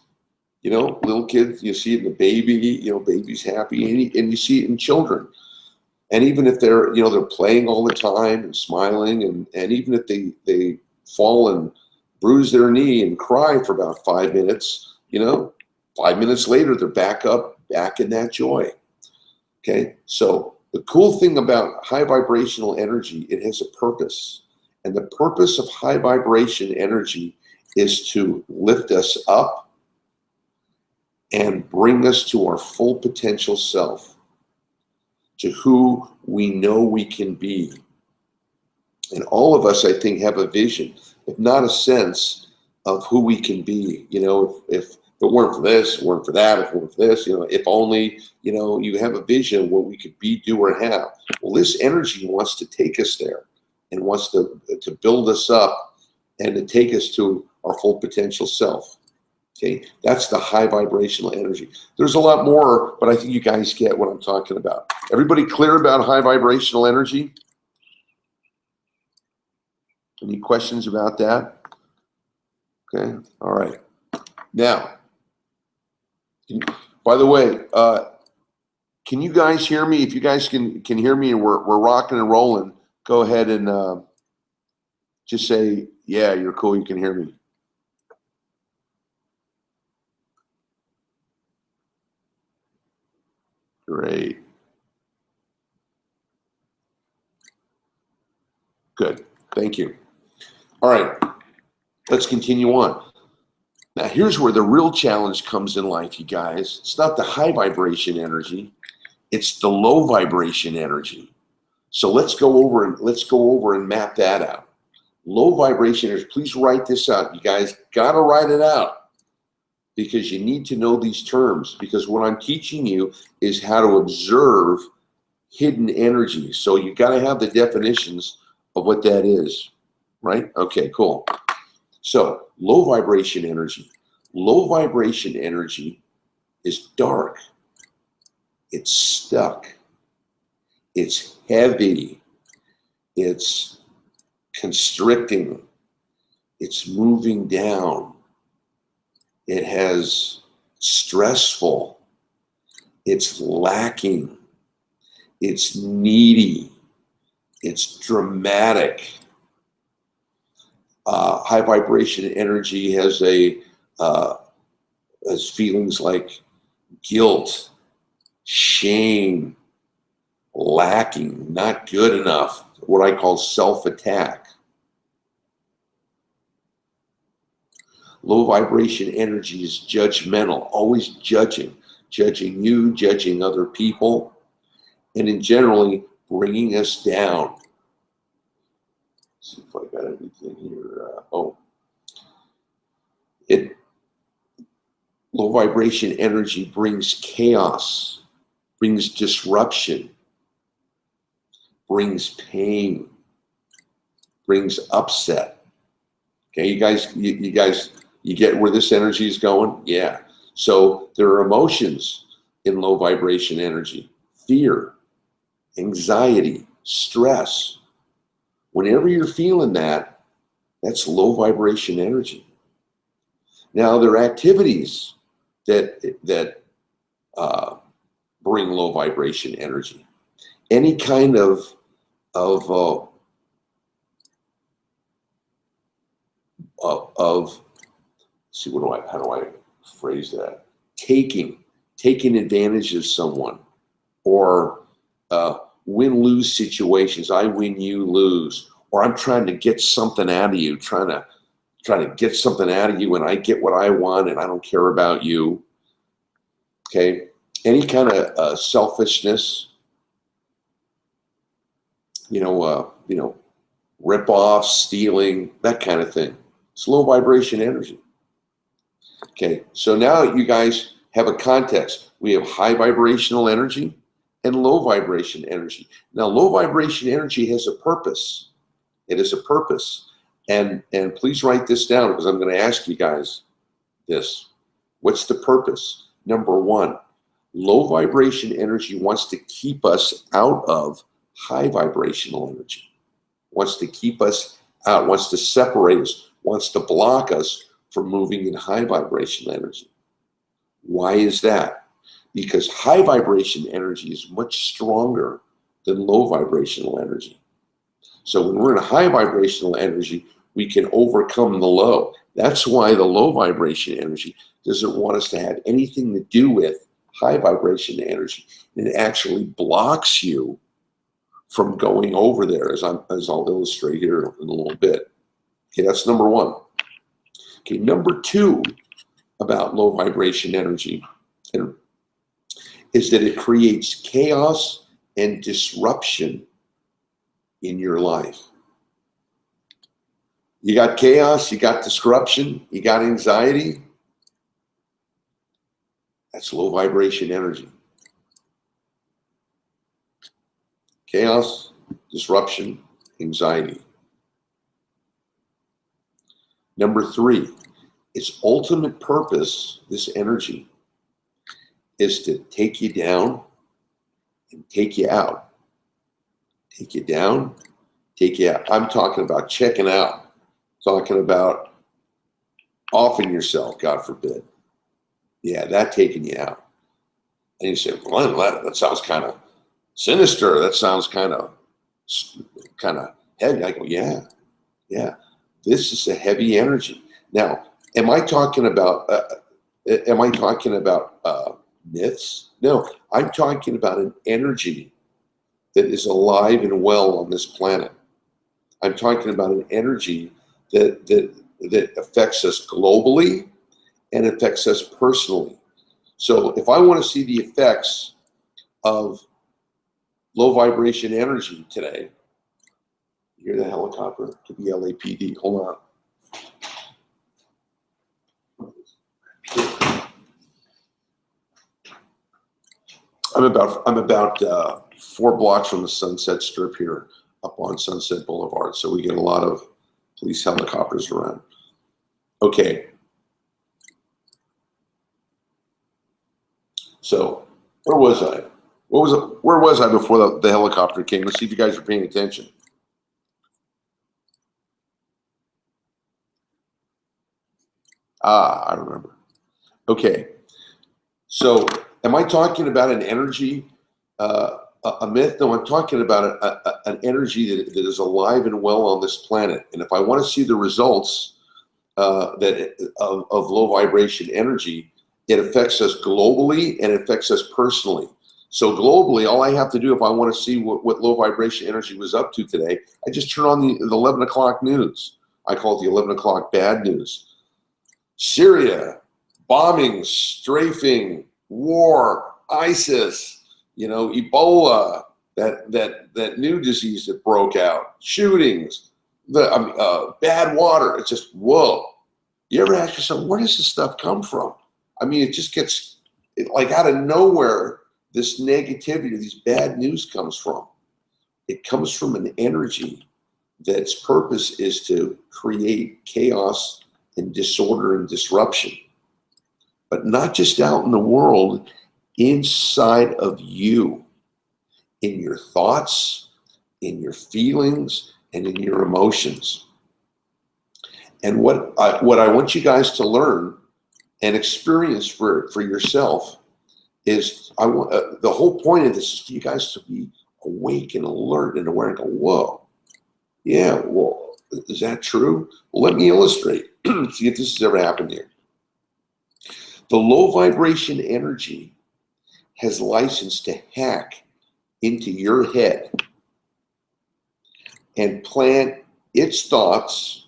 Little kids, you see it in the baby, baby's happy, and you see it in children. And even if they're playing all the time and smiling, and even if they fall and bruise their knee and cry for about 5 minutes, 5 minutes later, they're back in that joy. Okay, so the cool thing about high vibrational energy, it has a purpose. And the purpose of high vibration energy is to lift us up and bring us to our full potential self, to who we know we can be. And all of us, I think, have a vision, if not a sense of who we can be. If it weren't for this, it weren't for that, if it weren't for this, if only, you have a vision of what we could be, do, or have. Well, this energy wants to take us there and wants to build us up and to take us to our full potential self. Okay, that's the high vibrational energy. There's a lot more, but I think you guys get what I'm talking about. Everybody clear about high vibrational energy? Any questions about that? Okay, all right. Now, by the way, can you guys hear me? If you guys can hear me and we're rocking and rolling, go ahead and just say, yeah, you're cool, you can hear me. Great. Good. Thank you. All right. Let's continue on. Now, here's where the real challenge comes in life, you guys. It's not the high vibration energy, it's the low vibration energy. So let's go over and map that out. Low vibration energy, please write this out. You guys got to write it out because you need to know these terms, because what I'm teaching you is how to observe hidden energy. So you got to have the definitions of what that is, right? Okay, cool. So low vibration energy. Low vibration energy is dark. It's stuck. It's heavy. It's constricting. It's moving down. It has stressful. It's lacking. It's needy. It's dramatic. High vibration energy has feelings like guilt, shame, lacking, not good enough, what I call self-attack. Low vibration energy is judgmental, always judging you, judging other people, and in generally bringing us down. Let's see if I got anything here. Low vibration energy brings chaos, brings disruption, brings pain, brings upset. Okay, you guys, you get where this energy is going? Yeah. So there are emotions in low vibration energy: fear, anxiety, stress. Whenever you're feeling that, that's low vibration energy. Now, there are activities that bring low vibration energy. Any kind of see, how do I phrase that? Taking advantage of someone, or win-lose situations. I win, you lose, or I'm trying to get something out of you, trying to get something out of you, and I get what I want, and I don't care about you. Okay, any kind of selfishness, rip off, stealing, that kind of thing. It's low vibration energy. Okay, so now you guys have a context. We have high vibrational energy and low vibration energy. Now, low vibration energy has a purpose. It has a purpose. And please write this down, because I'm going to ask you guys this. What's the purpose? Number one, low vibration energy wants to keep us out of high vibrational energy. Wants to keep us out, wants to separate us, wants to block us from moving in high vibrational energy. Why is that? Because high vibration energy is much stronger than low vibrational energy. So when we're in a high vibrational energy, we can overcome the low. That's why the low vibration energy doesn't want us to have anything to do with high vibration energy. It actually blocks you from going over there, as I'll illustrate here in a little bit. Okay, that's number one. Okay, number two about low vibration energy is that it creates chaos and disruption in your life. You got chaos, you got disruption, you got anxiety. That's low vibration energy. Chaos, disruption, anxiety. Number three, its ultimate purpose, this energy, is to take you down and take you out. Take you down, take you out. I'm talking about checking out, talking about offing yourself, God forbid. Yeah, that taking you out. And you say, well, that sounds kind of sinister. That sounds kind of heavy. I go, yeah. This is a heavy energy. Now, am I talking about myths? No, I'm talking about an energy that is alive and well on this planet. I'm talking about an energy that affects us globally and affects us personally. So if I want to see the effects of low vibration energy today, you hear the helicopter? Could be LAPD. Hold on. I'm about 4 blocks from the Sunset Strip here, up on Sunset Boulevard. So we get a lot of police helicopters around. Okay. So where was I? Where was I before the helicopter came? Let's see if you guys are paying attention. Ah, I remember. Okay. So am I talking about an energy, a myth? No, I'm talking about an energy that is alive and well on this planet. And if I want to see the results of low vibration energy, it affects us globally and it affects us personally. So globally, all I have to do if I want to see what low vibration energy was up to today, I just turn on the 11 o'clock news. I call it the 11 o'clock bad news. Syria, bombings, strafing, war, ISIS, Ebola, that new disease that broke out, shootings, bad water. It's just, whoa. You ever ask yourself, where does this stuff come from? I mean, it just gets, like out of nowhere, this negativity, these bad news comes from. It comes from an energy that's purpose is to create chaos and disorder and disruption. But not just out in the world, inside of you, in your thoughts, in your feelings, and in your emotions. And what I want you guys to learn and experience for yourself is the whole point of this is for you guys to be awake and alert and aware and go, whoa, yeah, well, is that true? Well, let me illustrate. See if this has ever happened here. The low vibration energy has license to hack into your head and plant its thoughts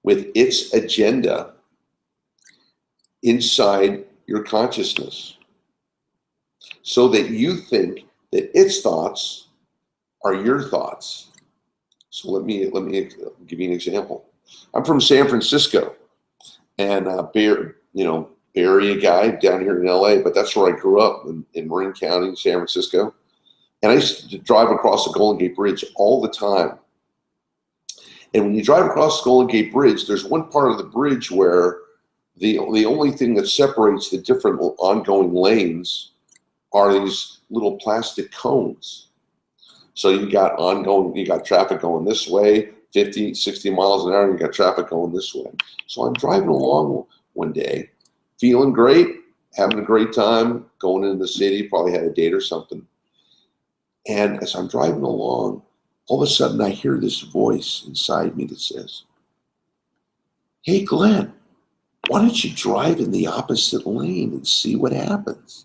with its agenda inside your consciousness so that you think that its thoughts are your thoughts. So let me give you an example. I'm from San Francisco, and Bay Area guy down here in LA, but that's where I grew up in Marin County, San Francisco. And I used to drive across the Golden Gate Bridge all the time. And when you drive across the Golden Gate Bridge, there's one part of the bridge where the only thing that separates the different ongoing lanes are these little plastic cones. So you got traffic going this way, 50, 60 miles an hour, and you got traffic going this way. So I'm driving along one day, feeling great, having a great time, going into the city, probably had a date or something. And as I'm driving along, all of a sudden I hear this voice inside me that says, hey, Glenn, why don't you drive in the opposite lane and see what happens?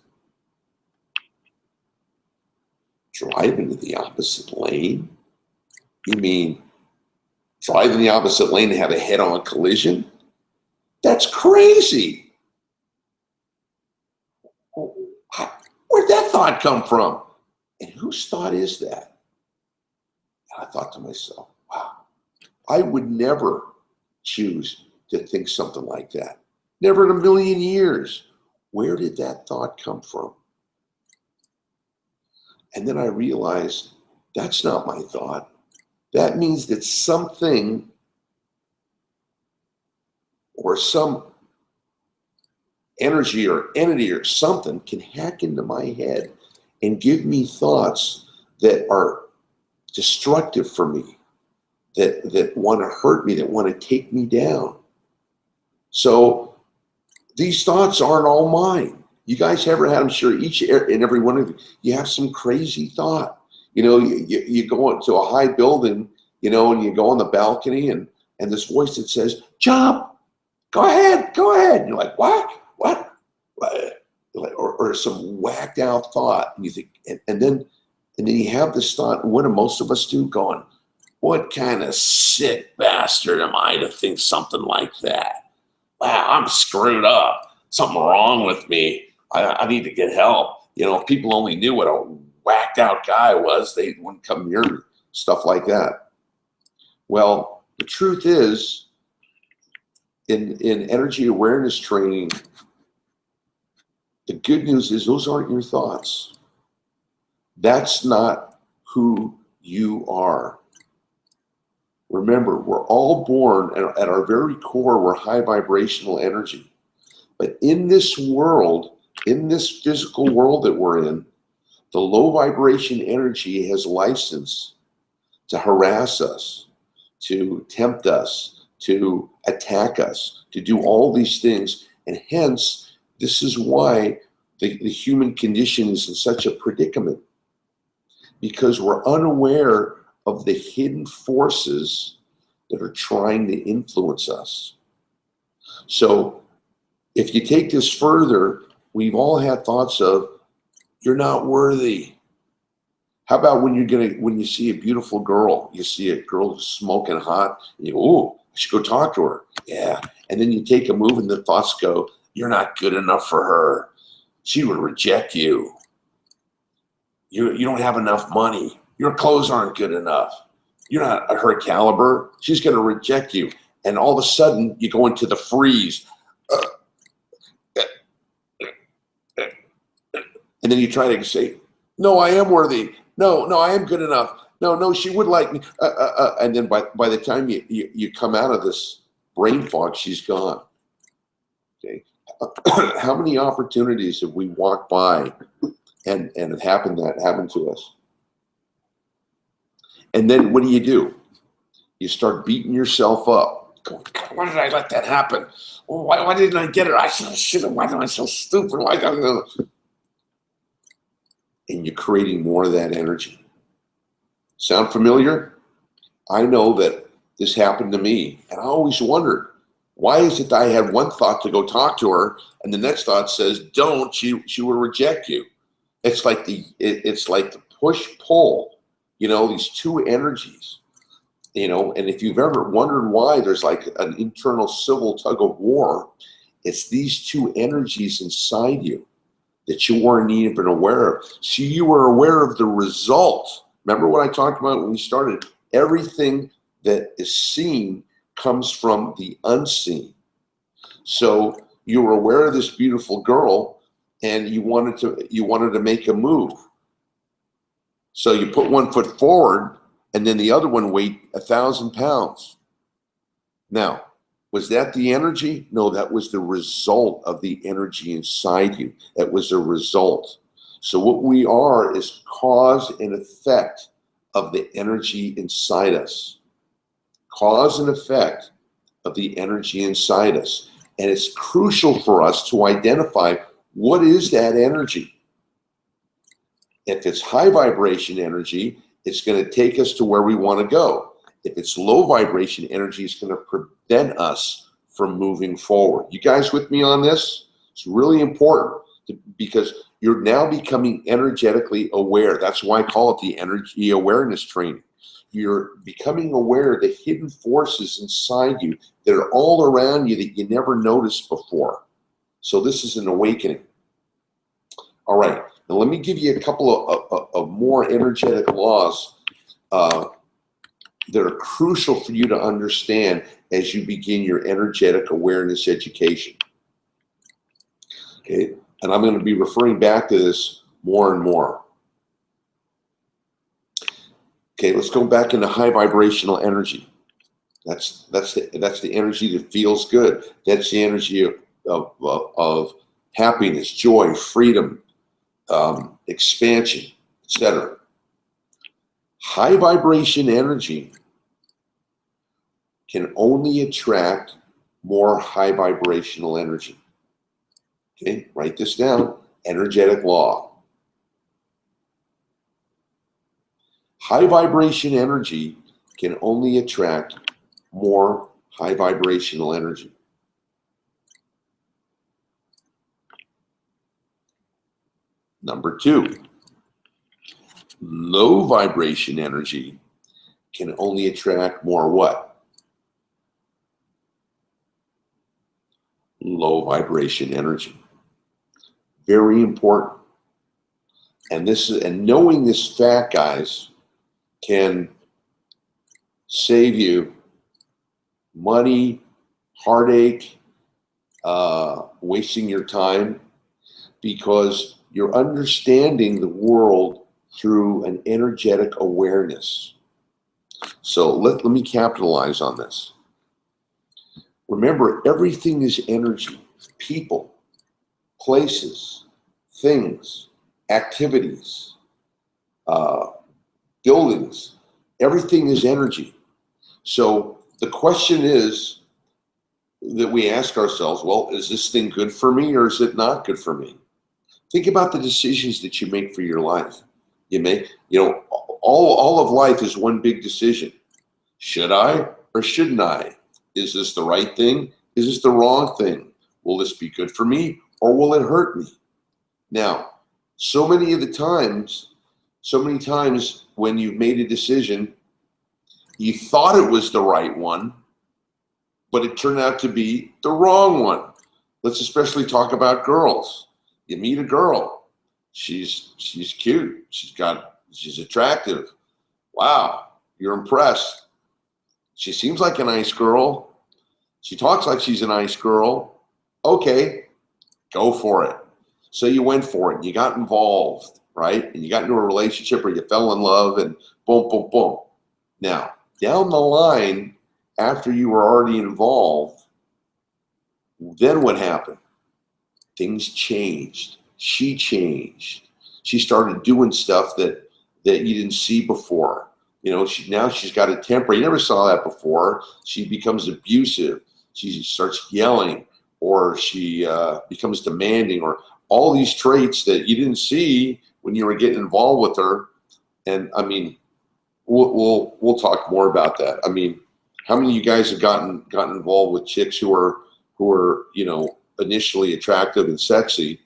Drive into the opposite lane? You mean drive in the opposite lane and have a head-on collision? That's crazy. Where'd that thought come from? And whose thought is that? And I thought to myself, wow, I would never choose to think something like that. Never in a million years. Where did that thought come from? And then I realized that's not my thought. That means that something or some energy or entity or something can hack into my head and give me thoughts that are destructive for me, that want to hurt me, that want to take me down. So these thoughts aren't all mine. You guys ever had, I'm sure each and every one of you have some crazy thought. You go into a high building, and you go on the balcony and this voice that says, jump, go ahead. And you're like, what? Or some whacked out thought. And you think, and then you have this thought, and what do most of us do? Going, what kind of sick bastard am I to think something like that? wow, I'm screwed up. Something wrong with me. I need to get help. You know, if people only knew what a whacked out guy I was, they wouldn't come near me. Stuff like that. Well, the truth is, in energy awareness training, the good news is those aren't your thoughts. That's not who you are. Remember, we're all born, at our very core, we're high vibrational energy. But in this world, in this physical world that we're in, the low vibration energy has license to harass us, to tempt us, to attack us, to do all these things. And hence, this is why the human condition is in such a predicament, because we're unaware of the hidden forces that are trying to influence us. So if you take this further, we've all had thoughts of, you're not worthy. How about when you see a beautiful girl, you see a girl who's smoking hot, and you go, oh, I should go talk to her. Yeah. And then you take a move and the thoughts go, you're not good enough for her. She would reject you. You don't have enough money. Your clothes aren't good enough. You're not her caliber. She's going to reject you. And all of a sudden, you go into the freeze. And then you try to say, no, I am worthy. No, I am good enough. No, she would like me. And then by the time you come out of this brain fog, she's gone. Okay. How many opportunities have we walked by and it happened to us? And then what do? You start beating yourself up. Going, why did I let that happen? Why didn't I get it? I should have. Why am I so stupid? Why don't I know? And you're creating more of that energy. Sound familiar? I know that this happened to me, and I always wondered, why is it that I had one thought to go talk to her, and the next thought says, don't, she will reject you. It's like the push-pull, these two energies, and if you've ever wondered why there's like an internal civil tug of war, it's these two energies inside you that you weren't even aware of. So you were aware of the result. Remember what I talked about when we started? Everything that is seen comes from the unseen. So you were aware of this beautiful girl, and you wanted to make a move. So you put one foot forward, and then the other one weighed 1,000 pounds. Now, was that the energy? No, that was the result of the energy inside you. That was a result. So what we are is cause and effect of the energy inside us. Cause and effect of the energy inside us. And it's crucial for us to identify what is that energy. If it's high vibration energy, it's going to take us to where we want to go. If it's low vibration energy, it's going to prevent us from moving forward. You guys with me on this? It's really important because you're now becoming energetically aware. That's why I call it the energy awareness training. You're becoming aware of the hidden forces inside you that are all around you that you never noticed before. So this is an awakening. All right, now let me give you a couple of more energetic laws that are crucial for you to understand as you begin your energetic awareness education. Okay, and I'm going to be referring back to this more and more. Okay, let's go back into high vibrational energy. That's the energy that feels good. That's the energy of happiness, joy, freedom, expansion, etc. High vibration energy can only attract more high vibrational energy. Okay, write this down. Energetic law. High vibration energy can only attract more high vibrational energy. Number two, low vibration energy can only attract more what? low vibration energy. Very important. And knowing this fact, guys, can save you money, heartache, wasting your time, because you're understanding the world through an energetic awareness. So let me capitalize on this. Remember, everything is energy. People, places, things, activities, buildings, everything is energy. So the question is that we ask ourselves, well, is this thing good for me or is it not good for me? Think about the decisions that you make for your life. All of life is one big decision. Should I or shouldn't I? Is this the right thing? Is this the wrong thing? Will this be good for me or will it hurt me? Now, so many times when you've made a decision, you thought it was the right one, but it turned out to be the wrong one. Let's especially talk about girls. You meet a girl. She's cute. She's attractive. Wow, you're impressed. She seems like a nice girl. She talks like she's a nice girl. Okay, go for it. So you went for it. You got involved, right? And you got into a relationship or you fell in love and boom, boom, boom. Now, down the line, after you were already involved, then what happened? Things changed. She changed. She started doing stuff that you didn't see before. Now she's got a temper. You never saw that before. She becomes abusive. She starts yelling, or she becomes demanding, or all these traits that you didn't see when you were getting involved with her. And I mean, we'll talk more about that. I mean, how many of you guys have gotten involved with chicks who are initially attractive and sexy,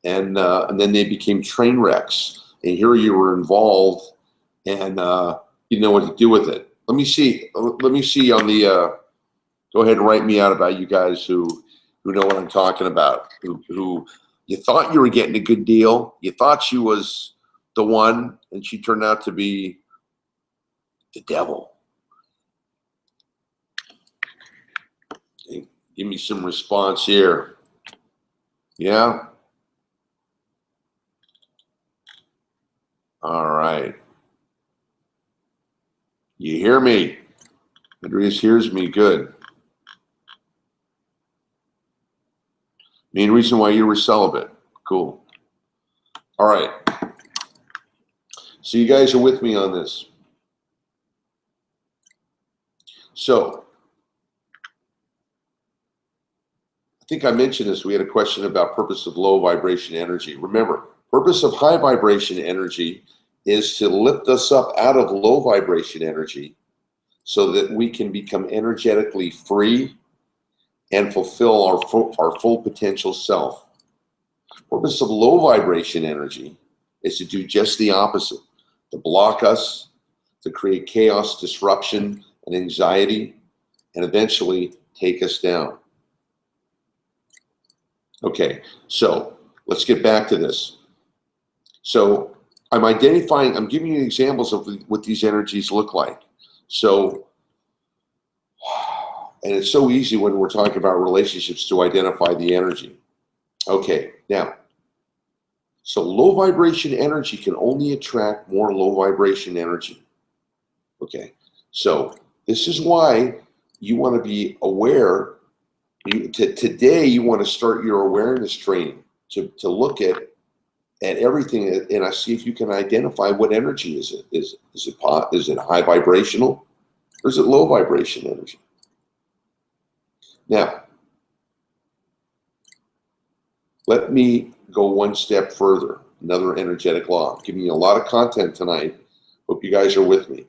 and then they became train wrecks, and here you were involved, and you know what to do with it. Let me see on the go ahead and write me out about you guys who know what I'm talking about, who you thought you were getting a good deal, you thought she was the one, and she turned out to be the devil. Okay, give me some response here. Yeah? All right. You hear me? Andreas hears me. Good. Main reason why you were celibate. Cool. All right. So you guys are with me on this. So I think I mentioned this. We had a question about purpose of low vibration energy. Remember, purpose of high vibration energy is to lift us up out of low vibration energy so that we can become energetically free and fulfill our full potential self. Purpose of low vibration energy is to do just the opposite, to block us, to create chaos, disruption, and anxiety, and eventually take us down. Okay, so let's get back to this. So I'm giving you examples of what these energies look like. So, and it's so easy when we're talking about relationships to identify the energy. Okay, now, so low vibration energy can only attract more low vibration energy. Okay, so this is why you want to be aware. Today, you want to start your awareness training to look at everything and see if you can identify what energy is it. Is it high vibrational or is it low vibration energy? Now, let me go one step further. Another energetic law. I'm giving you a lot of content tonight. Hope you guys are with me.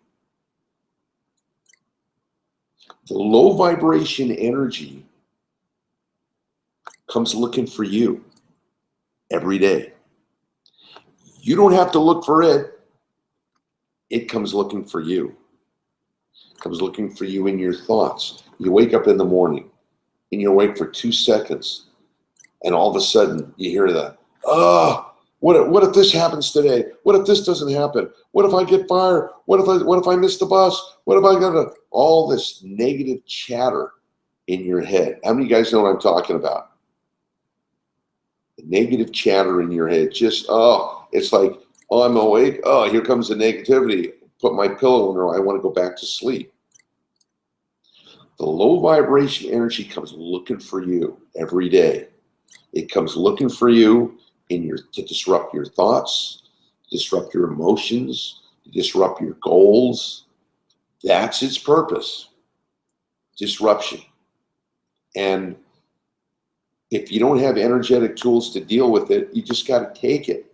The low vibration energy comes looking for you every day. You don't have to look for it. It comes looking for you. It comes looking for you in your thoughts. You wake up in the morning and you're awake for 2 seconds, and all of a sudden you hear the, oh, what if this happens today? What if this doesn't happen? What if I get fired? What if I miss the bus? What if I got all this negative chatter in your head? How many of you guys know what I'm talking about? The negative chatter in your head. Just, oh, it's like, oh, I'm awake. Oh, here comes the negativity. Put my pillow in her. I want to go back to sleep. The low vibration energy comes looking for you every day. It comes looking for you to disrupt your thoughts, disrupt your emotions, disrupt your goals. That's its purpose. Disruption. And if you don't have energetic tools to deal with it, you just got to take it.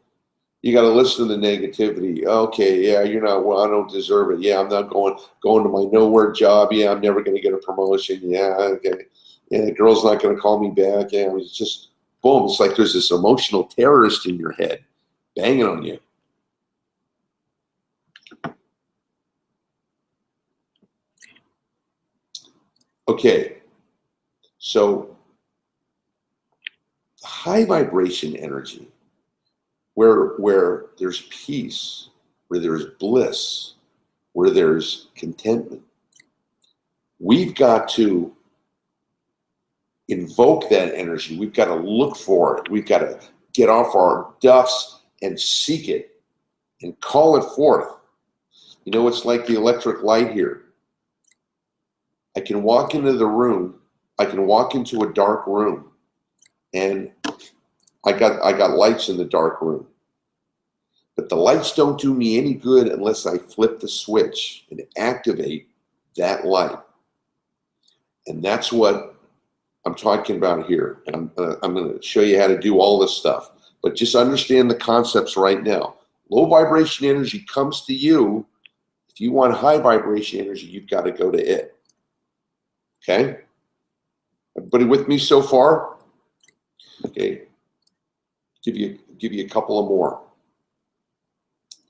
You got to listen to the negativity. Okay, yeah, you're not, well, I don't deserve it. Yeah, I'm not going to my nowhere job. Yeah, I'm never going to get a promotion. Yeah, okay. Yeah, the girl's not going to call me back. Yeah, it's just, boom. It's like there's this emotional terrorist in your head banging on you. Okay, so high vibration energy, where there's peace, where there's bliss, where there's contentment. We've got to invoke that energy. We've got to look for it. We've got to get off our duffs and seek it and call it forth. You know, it's like the electric light here. I can walk into the room. I can walk into a dark room, and I got lights in the dark room. But the lights don't do me any good unless I flip the switch and activate that light. And that's what I'm talking about here. And I'm going to show you how to do all this stuff. But just understand the concepts right now. Low vibration energy comes to you. If you want high vibration energy, you've got to go to it. Okay? Everybody with me so far? Okay. Give you a couple of more.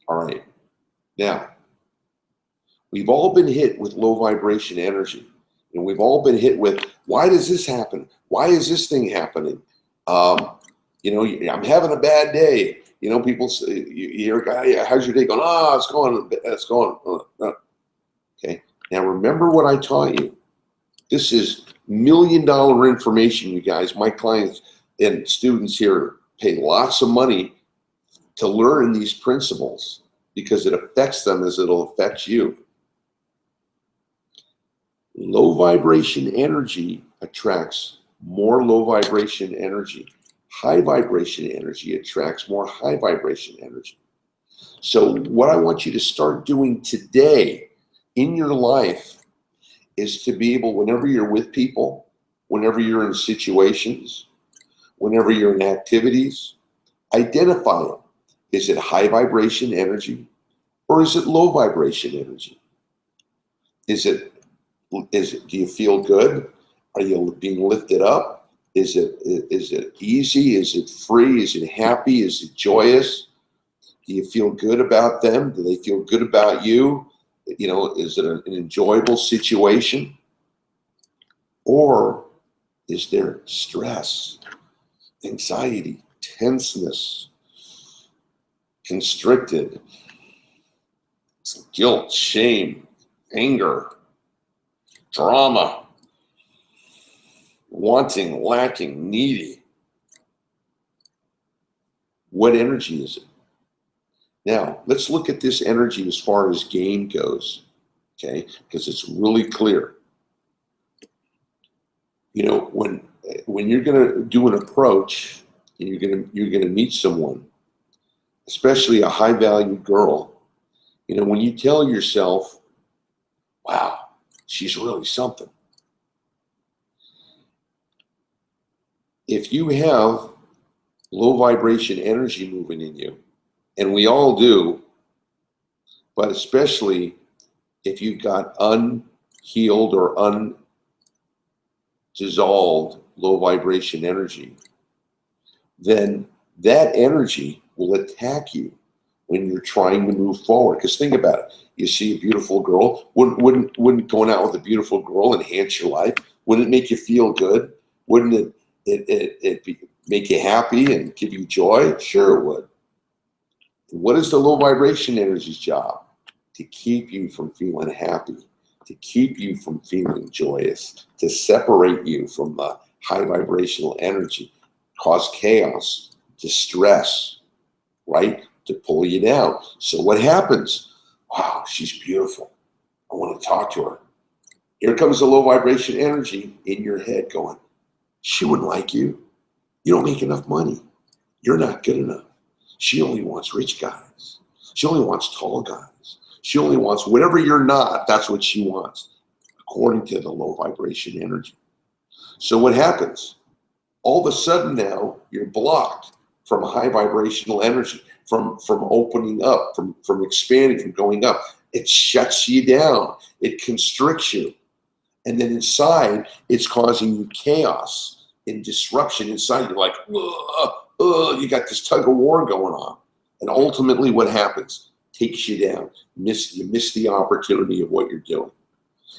All right. Now, we've all been hit with low vibration energy. And we've all been hit with, why does this happen? Why is this thing happening? You know, I'm having a bad day. You know, people say, you hear a guy, how's your day going? Oh, it's going. Okay. Now, remember what I taught you. This is $1 million information, you guys. My clients and students here pay lots of money to learn these principles because it affects them as it'll affect you. Low vibration energy attracts more low vibration energy. High vibration energy attracts more high vibration energy. So what I want you to start doing today in your life is to be able, whenever you're with people, whenever you're in situations, whenever you're in activities, identify them. Is it high vibration energy or is it low vibration energy? Do you feel good? Are you being lifted up? Is it easy? Is it free? Is it happy? Is it joyous? Do you feel good about them? Do they feel good about you? You know, is it an enjoyable situation? Or is there stress, anxiety, tenseness, constricted, guilt, shame, anger, drama, wanting, lacking, needy? What energy is it? Now, let's look at this energy as far as gain goes, okay? Because it's really clear. You know, when you're going to do an approach and you're going to meet someone, especially a high-value girl, you know, when you tell yourself, wow, she's really something. If you have low vibration energy moving in you, and we all do, but especially if you've got unhealed or undissolved low vibration energy, then that energy will attack you when you're trying to move forward. Because think about it. You see a beautiful girl. Wouldn't going out with a beautiful girl enhance your life? Wouldn't it make you feel good? Wouldn't make you happy and give you joy? Sure it would. What is the low vibration energy's job? To keep you from feeling happy, to keep you from feeling joyous, to separate you from the high vibrational energy, cause chaos, distress, right? To pull you down. So what happens? Wow, she's beautiful. I want to talk to her. Here comes the low vibration energy in your head going, she wouldn't like you. You don't make enough money. You're not good enough. She only wants rich guys. She only wants tall guys. She only wants whatever you're not, that's what she wants, according to the low vibration energy. So what happens? All of a sudden now, you're blocked from high vibrational energy, from opening up, from expanding, from going up. It shuts you down. It constricts you. And then inside, it's causing you chaos and disruption inside. You're like, you got this tug of war going on. And ultimately what happens? Takes you down. You miss the opportunity of what you're doing.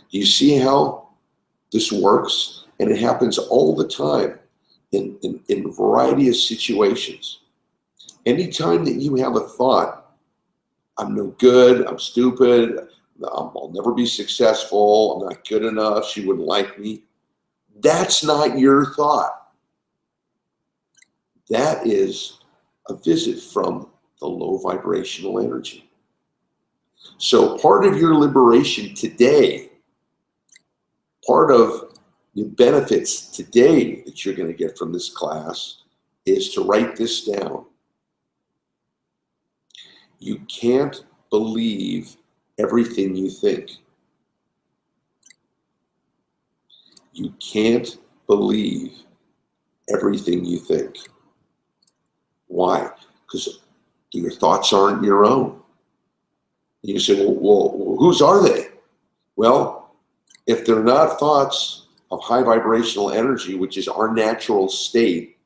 Do you see how this works? And it happens all the time in a variety of situations. Anytime that you have a thought, I'm no good, I'm stupid, I'll never be successful, I'm not good enough, she wouldn't like me. That's not your thought. That is a visit from the low vibrational energy. So part of your liberation today, part of the benefits today that you're going to get from this class is to write this down. You can't believe everything you think. You can't believe everything you think. Why? Because your thoughts aren't your own. You say, well, whose are they? Well, if they're not thoughts of high vibrational energy, which is our natural state,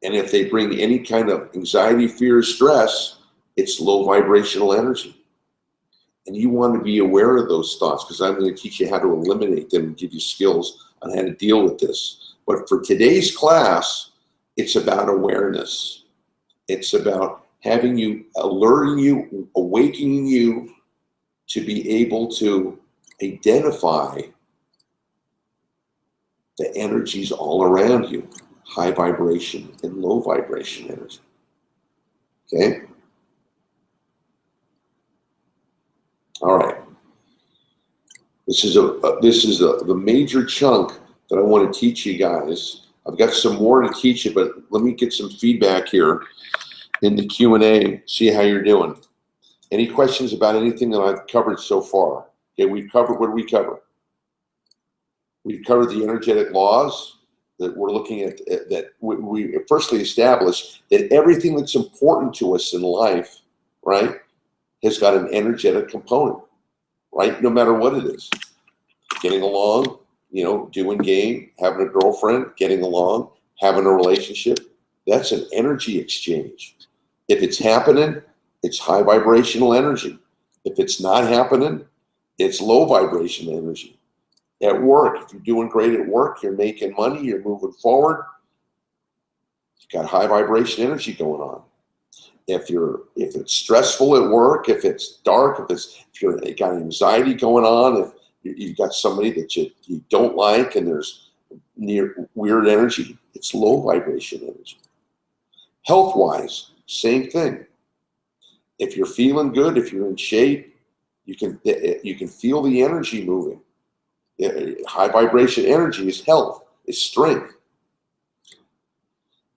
and if they bring any kind of anxiety, fear, stress, it's low vibrational energy. And you want to be aware of those thoughts, because I'm going to teach you how to eliminate them and give you skills on how to deal with this. But for today's class, it's about awareness. It's about having you, alerting you, awakening you to be able to identify the energies all around you, high vibration and low vibration energy. Okay? All right. This is the major chunk that I want to teach you guys. I've got some more to teach you, but let me get some feedback here in the Q&A, see how you're doing. Any questions about anything that I've covered so far? Okay, we've covered, what did we cover? We've covered the energetic laws that we're looking at, that we firstly established that everything that's important to us in life, right, has got an energetic component, right? No matter what it is. Getting along, you know, doing game, having a girlfriend, getting along, having a relationship, that's an energy exchange. If it's happening, it's high vibrational energy. If it's not happening, it's low vibration energy. At work, if you're doing great at work, you're making money, you're moving forward, you've got high vibration energy going on. If it's stressful at work, if it's dark, if you got anxiety going on, if you've got somebody that you don't like and there's weird energy, it's low vibration energy. Health-wise, same thing. If you're feeling good, if you're in shape, you can feel the energy moving. High vibration energy is health, is strength.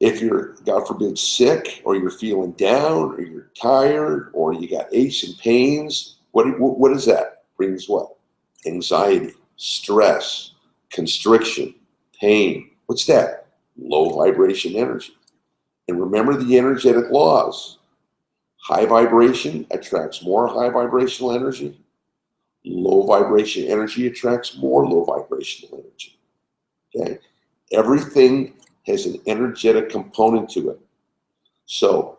If you're, God forbid, sick, or you're feeling down, or you're tired, or you got aches and pains, what is that? Brings what? Anxiety, stress, constriction, pain. What's that? Low vibration energy. And remember the energetic laws. High vibration attracts more high vibrational energy. Low vibration energy attracts more low vibrational energy. Okay? Everything has an energetic component to it. So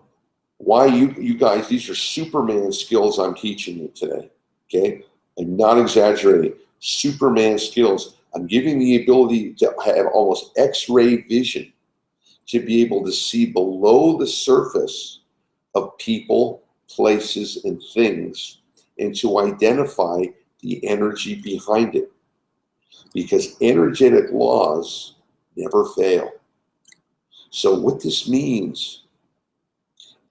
why you guys, these are Superman skills I'm teaching you today. Okay? I'm not exaggerating. Superman skills. I'm giving the ability to have almost X-ray vision to be able to see below the surface of people, places, and things, and to identify the energy behind it. Because energetic laws never fail. So what this means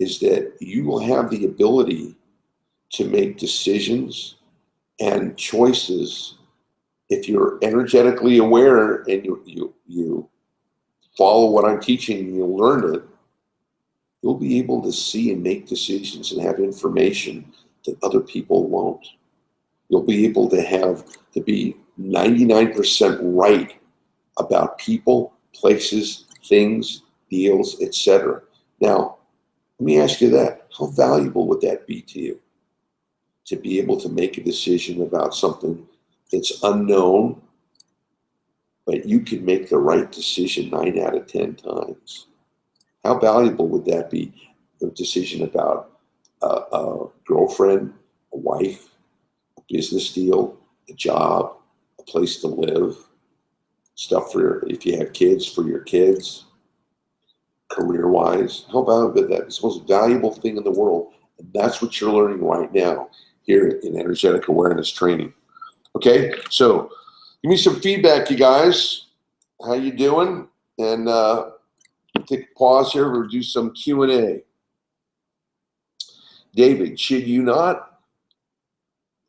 is that you will have the ability to make decisions and choices if you're energetically aware and you follow what I'm teaching and you learn it. You'll be able to see and make decisions and have information that other people won't. You'll be able to be 99% right about people, places, things, deals, etc. Now, let me ask you that. How valuable would that be to you? To be able to make a decision about something that's unknown, but you can make the right decision 9 out of 10 times. How valuable would that be? A decision about a girlfriend, a wife, a business deal, a job, a place to live, stuff for if you have kids, for your kids, career-wise. How valuable is that? It's the most valuable thing in the world. And that's what you're learning right now here in energetic awareness training. Okay, so give me some feedback, you guys. How you doing? And take a pause here. We'll do some Q&A. David, should you not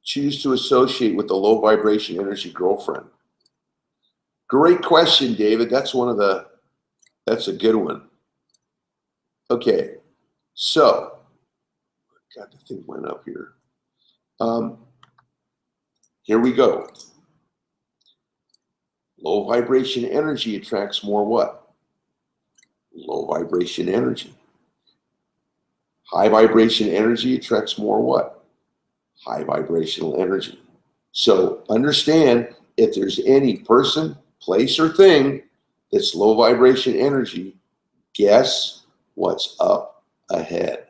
choose to associate with the low vibration energy girlfriend? Great question, David. That's a good one. Okay, so, God, the thing went up here. Here we go. Low vibration energy attracts more what? Low vibration energy. High vibration energy attracts more what? High vibrational energy. So understand, if there's any person, place, or thing that's low vibration energy, guess what's up ahead.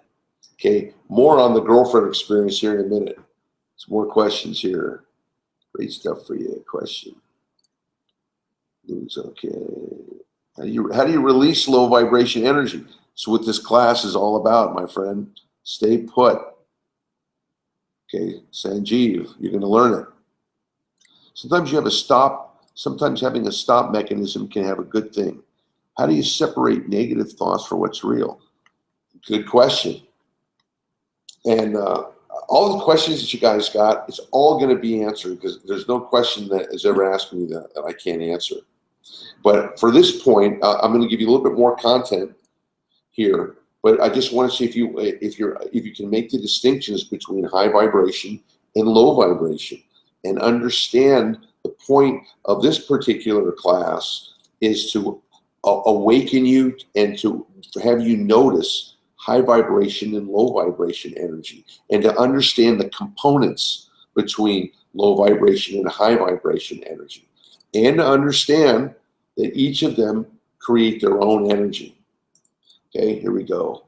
Okay, more on the girlfriend experience here in a minute. Some more questions here. Great stuff for you. Question. Okay. How do you release low vibration energy? That's what this class is all about, my friend. Stay put. Okay, Sanjeev, you're going to learn it. Sometimes you have a stop. Sometimes having a stop mechanism can have a good thing. How do you separate negative thoughts from what's real? Good question. And all the questions that you guys got, it's all going to be answered, because there's no question that has ever asked me that I can't answer. But for this point, I'm going to give you a little bit more content here. But I just want to see if you can make the distinctions between high vibration and low vibration, and understand the point of this particular class is to awaken you and to have you notice high vibration and low vibration energy, and to understand the components between low vibration and high vibration energy, and to understand that each of them create their own energy. Okay, here we go.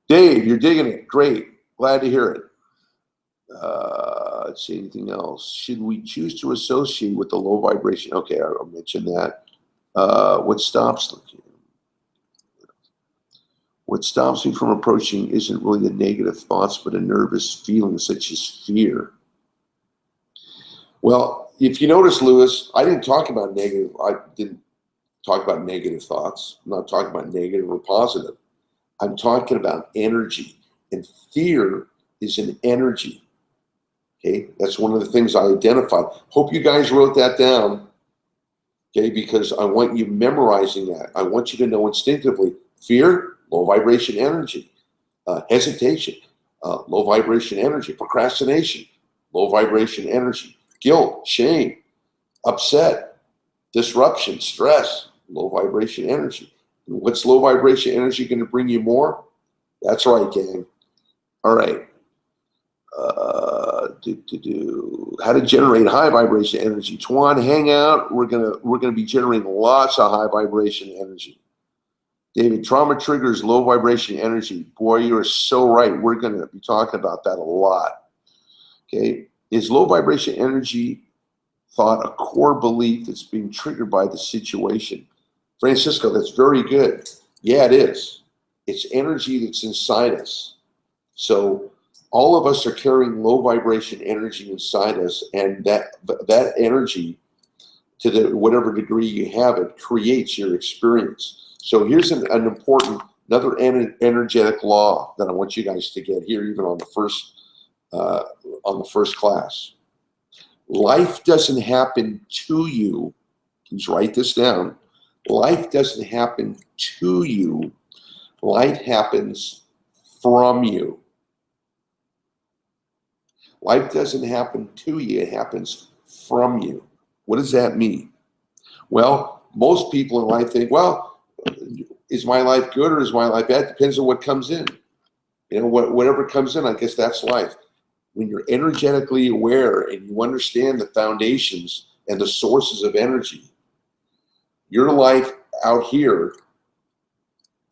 Dave, you're digging it. Great. Glad to hear it. Let's see, anything else? Should we choose to associate with the low vibration? Okay, I'll mention that. What stops me from approaching isn't really the negative thoughts, but a nervous feeling such as fear. Well, if you notice, Lewis, I didn't talk about negative. I didn't talk about negative thoughts. I'm not talking about negative or positive. I'm talking about energy, and fear is an energy. Okay, that's one of the things I identified. Hope you guys wrote that down. Okay, because I want you memorizing that. I want you to know instinctively: fear, low vibration energy; hesitation, low vibration energy; procrastination, low vibration energy; guilt, shame, upset, disruption, stress, low vibration energy. And what's low vibration energy going to bring you more? That's right, gang. All right. How to generate high vibration energy. Tuan, hang out. We're gonna be generating lots of high vibration energy. David, trauma triggers low vibration energy. Boy, you are so right. We're gonna be talking about that a lot. Okay, is low vibration energy thought, a core belief that's being triggered by the situation. Francisco, that's very good. Yeah, it is. It's energy that's inside us. So all of us are carrying low vibration energy inside us, and that energy, to the whatever degree you have it, creates your experience. So here's another energetic law that I want you guys to get here, even on the first class. Life doesn't happen to you. Please write this down. Life doesn't happen to you. Life happens from you. Life doesn't happen to you. It happens from you. What does that mean? Well, most people in life think, well, is my life good or is my life bad? Depends on what comes in. You know, whatever comes in, I guess that's life. When you're energetically aware and you understand the foundations and the sources of energy, your life out here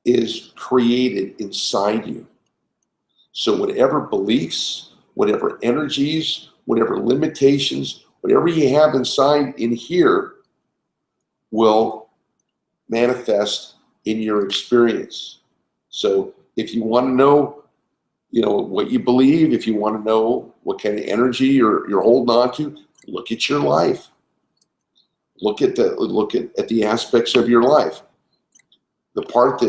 is created inside you. So whatever beliefs, whatever energies, whatever limitations, whatever you have inside in here will manifest in your experience. So if you want to know, what you believe, if you want to know what kind of energy you're holding on to, look at your life. Look at the aspects of your life. The part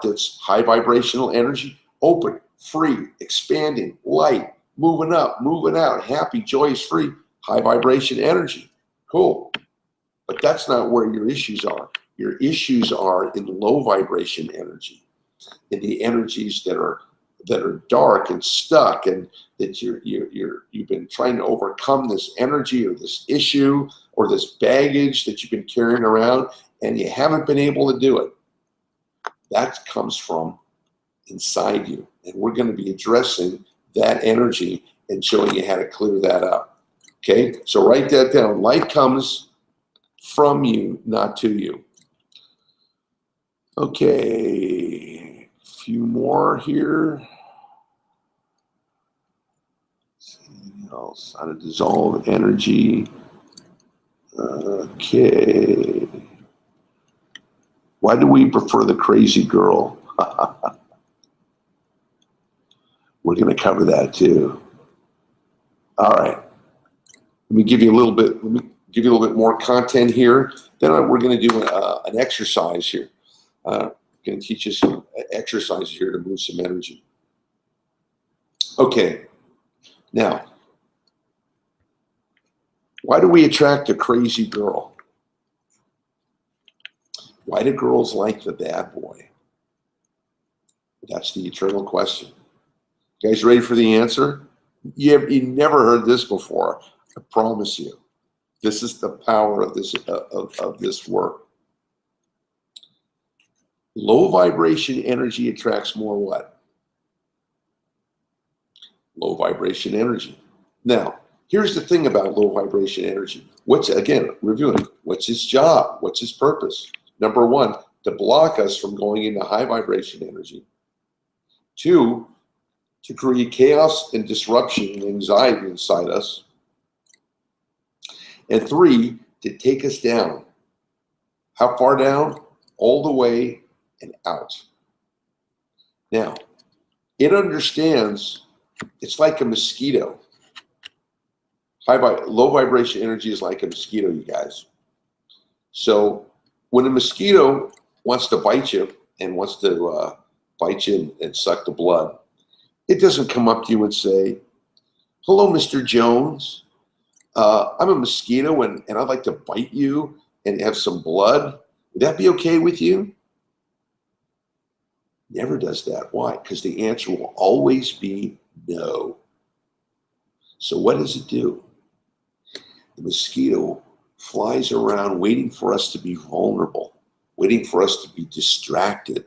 that's high vibrational energy, open, free, expanding, light, moving up, moving out, happy, joyous, free, high vibration energy. Cool. But that's not where your issues are. Your issues are in low vibration energy, in the energies that are dark and stuck, and that you've been trying to overcome this energy or this issue or this baggage that you've been carrying around, and you haven't been able to do it. That comes from inside you, and we're going to be addressing that energy and showing you how to clear that up. Okay, so write that down. Life comes from you, not to you. Okay, a few more here. Anything else? How to dissolve energy. Okay. Why do we prefer the crazy girl? We're going to cover that too. All right. Let me give you a little bit more content here. Then we're going to do an exercise here. I'm going to teach you some exercises here to move some energy. Okay. Now, why do we attract a crazy girl? Why do girls like the bad boy? That's the eternal question. You guys ready for the answer? You never heard this before. I promise you. This is the power of this work. Low vibration energy attracts more what? Low vibration energy. Now, here's the thing about low vibration energy. Again, reviewing, what's its job? What's its purpose? Number one, to block us from going into high vibration energy. Two, to create chaos and disruption and anxiety inside us. And three, to take us down. How far down? All the way and out. Now, it understands it's like a mosquito. Low vibration energy is like a mosquito, you guys. So when a mosquito wants to bite you and wants to bite you and suck the blood, it doesn't come up to you and say, hello, Mr. Jones. I'm a mosquito and I'd like to bite you and have some blood. Would that be okay with you? Never does that. Why? Because the answer will always be no. So what does it do? The mosquito flies around waiting for us to be vulnerable, waiting for us to be distracted,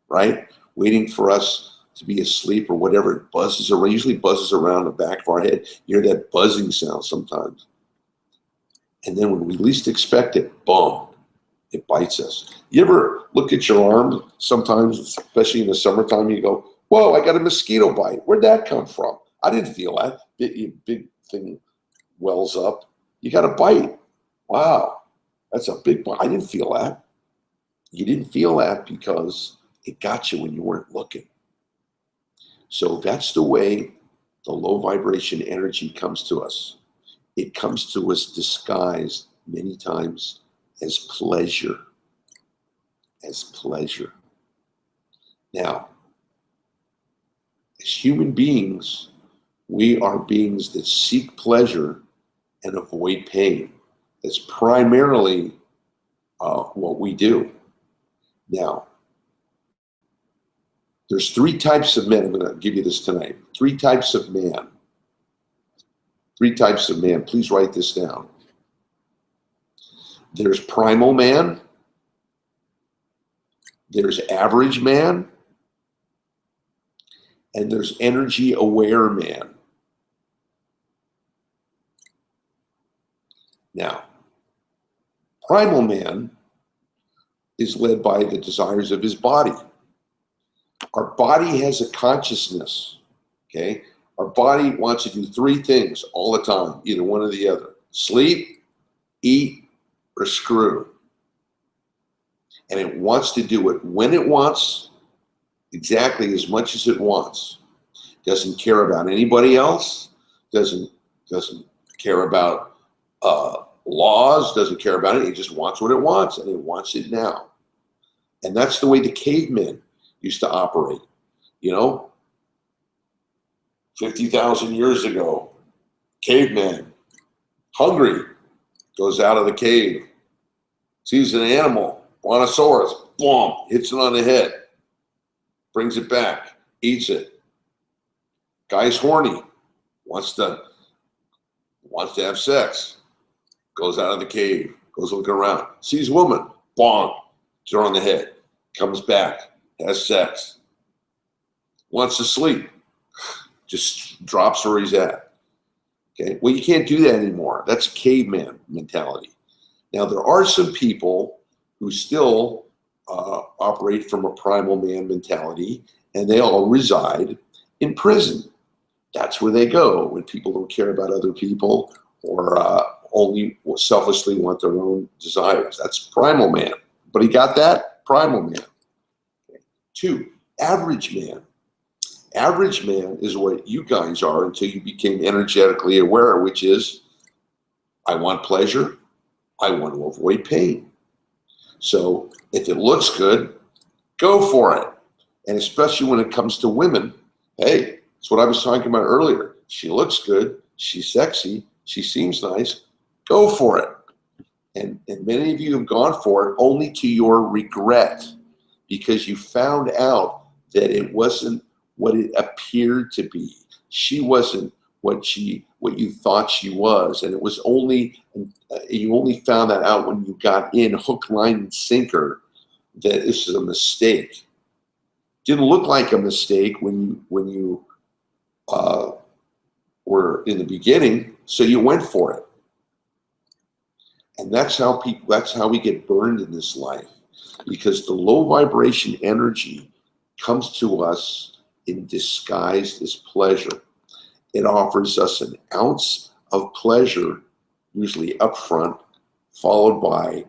right? Waiting for us to be asleep or whatever. It buzzes around, usually buzzes around the back of our head. You hear that buzzing sound sometimes. And then when we least expect it, boom, it bites us. You ever look at your arm sometimes, especially in the summertime, you go, whoa, I got a mosquito bite. Where'd that come from? I didn't feel that. Big thing wells up. You got a bite. Wow, that's a big bite. I didn't feel that. You didn't feel that because it got you when you weren't looking. So that's the way the low vibration energy comes to us. It comes to us disguised many times as pleasure. As pleasure. Now, as human beings, we are beings that seek pleasure and avoid pain. That's primarily what we do. Now, there's 3 types of men. I'm going to give you this tonight. 3 types of man. 3 types of man. Please write this down. There's primal man. There's average man. And there's energy aware man. Now, primal man is led by the desires of his body. Our body has a consciousness, okay? Our body wants to do 3 things all the time, either one or the other. Sleep, eat, or screw. And it wants to do it when it wants, exactly as much as it wants. Doesn't care about anybody else, doesn't care about laws, doesn't care about it. It just wants what it wants, and it wants it now. And that's the way the cavemen used to operate. You know, 50,000 years ago, caveman, hungry, goes out of the cave, sees an animal, brontosaurus, boom, hits it on the head, brings it back, eats it. Guy's horny, wants to have sex, goes out of the cave, goes looking around, sees woman, bong, hits her on the head, comes back, has sex, wants to sleep, just drops where he's at. Okay, well, you can't do that anymore. That's caveman mentality. Now, there are some people who still operate from a primal man mentality, and they all reside in prison. That's where they go when people don't care about other people or only selfishly want their own desires. That's primal man. But he got that? Primal man. Okay. 2, average man. Average man is what you guys are until you became energetically aware, which is, I want pleasure, I want to avoid pain. So if it looks good, go for it. And especially when it comes to women, hey, that's what I was talking about earlier. She looks good, she's sexy, she seems nice, go for it. And many of you have gone for it only to your regret, because you found out that it wasn't what it appeared to be. She wasn't what you thought she was, and it was only you only found that out when you got in hook, line, and sinker that this is a mistake. Didn't look like a mistake when you were in the beginning, so you went for it. And that's how we get burned in this life, because the low vibration energy comes to us in disguised as pleasure. It offers us an ounce of pleasure, usually up front, followed by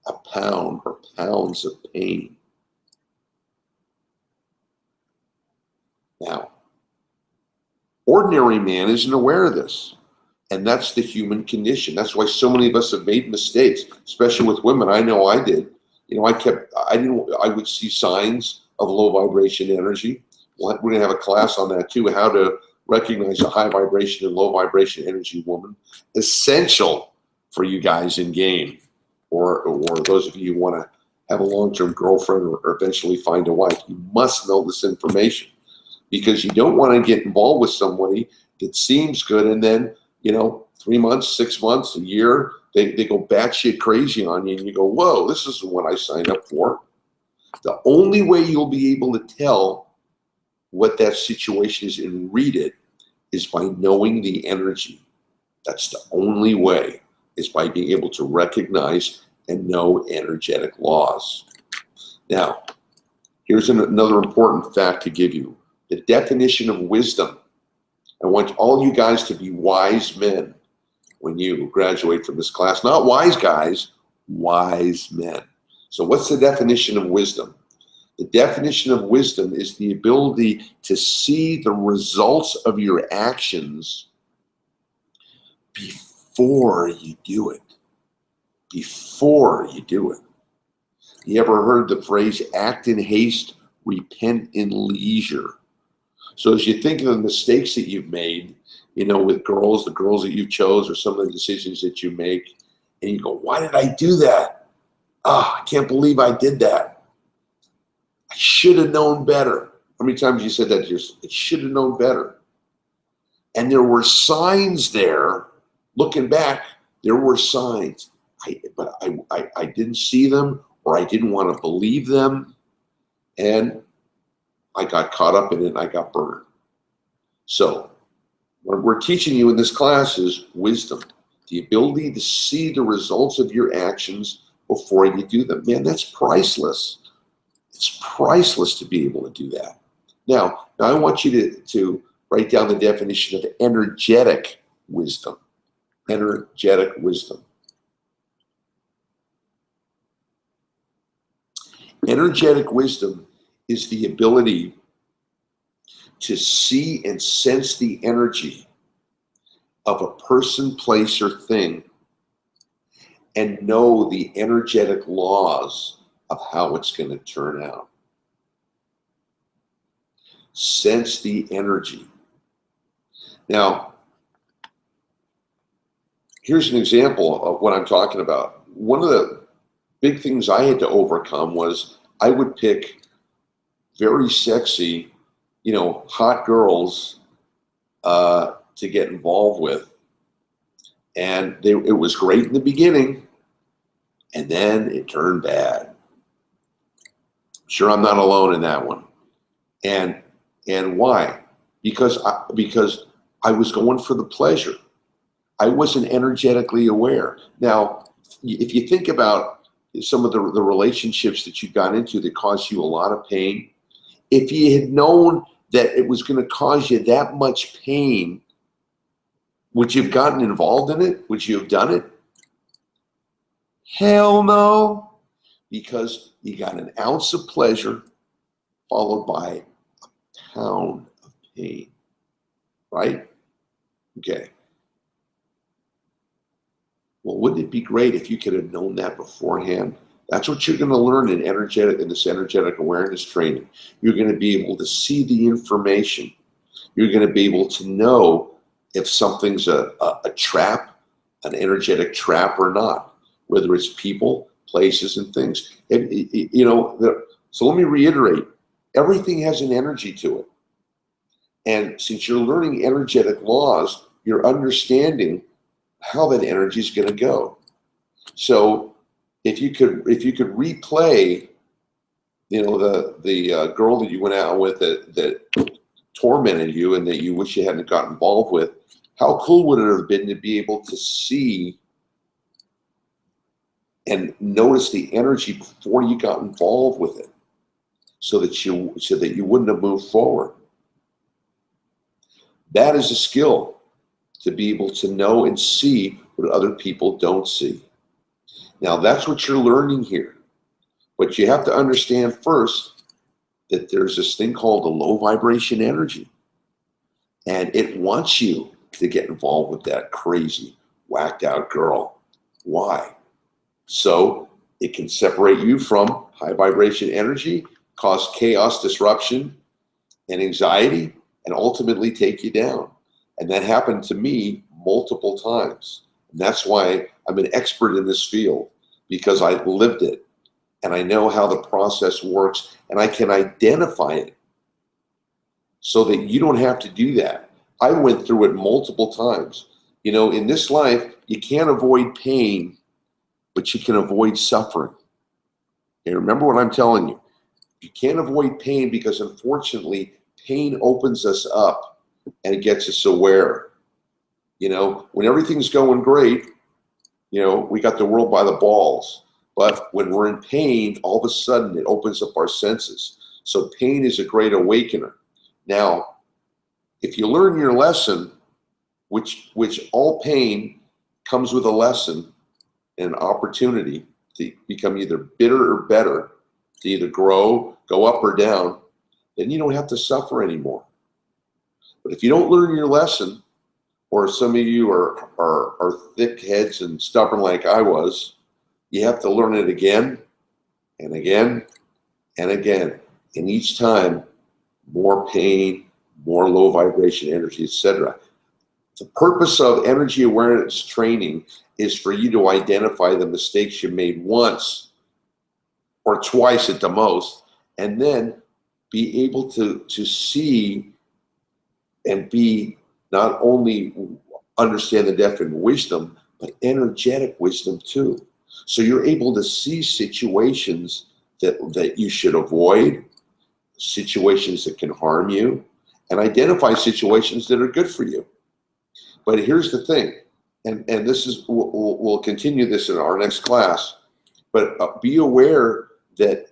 a pound or pounds of pain. Now, ordinary man isn't aware of this. And that's the human condition. That's why so many of us have made mistakes, especially with women. I know I did. You know, I would see signs of low vibration energy. We're going to have a class on that too, how to recognize a high vibration and low vibration energy woman. Essential for you guys in game, or those of you who want to have a long-term girlfriend or eventually find a wife. You must know this information, because you don't want to get involved with somebody that seems good and then, 3 months, 6 months, a year, they go batshit crazy on you, and you go, whoa, this isn't what I signed up for. The only way you'll be able to tell what that situation is and read it is by knowing the energy. That's the only way, is by being able to recognize and know energetic laws. Now, here's another important fact to give you. The definition of wisdom. I want all you guys to be wise men. when you graduate from this class. Not wise guys, wise men. So what's the definition of wisdom? The definition of wisdom is the ability to see the results of your actions before you do it. Before you do it. You ever heard the phrase, act in haste, repent in leisure? So as you think of the mistakes that you've made, you know, with girls, the girls that you chose, or some of the decisions that you make, and you go, why did I do that? Ah, I can't believe I did that. I should have known better. How many times you said that to yourself? I should have known better. And there were signs there. Looking back, there were signs. But I didn't see them, or I didn't want to believe them. And I got caught up in it and I got burned. So what we're teaching you in this class is wisdom, the ability to see the results of your actions before you do them. Man, that's priceless. It's priceless to be able to do that. Now I want you to write down the definition of energetic wisdom. Energetic wisdom. Energetic wisdom is the ability to see and sense the energy of a person, place, or thing and know the energetic laws of how it's going to turn out. Sense the energy. Now, here's an example of what I'm talking about. One of the big things I had to overcome was I would pick very sexy, you know, hot girls to get involved with. And it was great in the beginning, and then it turned bad. Sure, I'm not alone in that one. And why? Because I was going for the pleasure. I wasn't energetically aware. Now, if you think about some of the relationships that you got into that caused you a lot of pain, if you had known that it was going to cause you that much pain, would you have gotten involved in it? Would you have done it? Hell no. Because you got an ounce of pleasure followed by a pound of pain. Right? Okay. Well, wouldn't it be great if you could have known that beforehand? That's what you're going to learn in this energetic awareness training. You're going to be able to see the information. You're going to be able to know if something's a trap, an energetic trap or not, whether it's people, places, and things. So let me reiterate, everything has an energy to it. And since you're learning energetic laws, you're understanding how that energy is going to go. So if you could replay, the girl that you went out with that tormented you and that you wish you hadn't got involved with, how cool would it have been to be able to see and notice the energy before you got involved with it, so that you wouldn't have moved forward. That is a skill, to be able to know and see what other people don't see. Now that's what you're learning here. But you have to understand first that there's this thing called a low vibration energy. And it wants you to get involved with that crazy, whacked out girl. Why? So it can separate you from high vibration energy, cause chaos, disruption, and anxiety, and ultimately take you down. And that happened to me multiple times. And that's why I'm an expert in this field, because I lived it and I know how the process works and I can identify it so that you don't have to do that. I went through it multiple times. In this life, you can't avoid pain, but you can avoid suffering. Okay, remember what I'm telling you. You can't avoid pain because, unfortunately, pain opens us up and it gets us aware. When everything's going great, we got the world by the balls. But when we're in pain, all of a sudden it opens up our senses. So pain is a great awakener. Now, if you learn your lesson, which all pain comes with a lesson and an opportunity to become either bitter or better, to either grow, go up or down, then you don't have to suffer anymore. But if you don't learn your lesson, or some of you are thick heads and stubborn like I was, you have to learn it again and again and again. And each time, more pain, more low vibration energy, etc. The purpose of energy awareness training is for you to identify the mistakes you made once or twice at the most, and then be able to see and be not only understand the depth of wisdom, but energetic wisdom too. So you're able to see situations that you should avoid, situations that can harm you, and identify situations that are good for you. But here's the thing, and this is, we'll continue this in our next class, but be aware that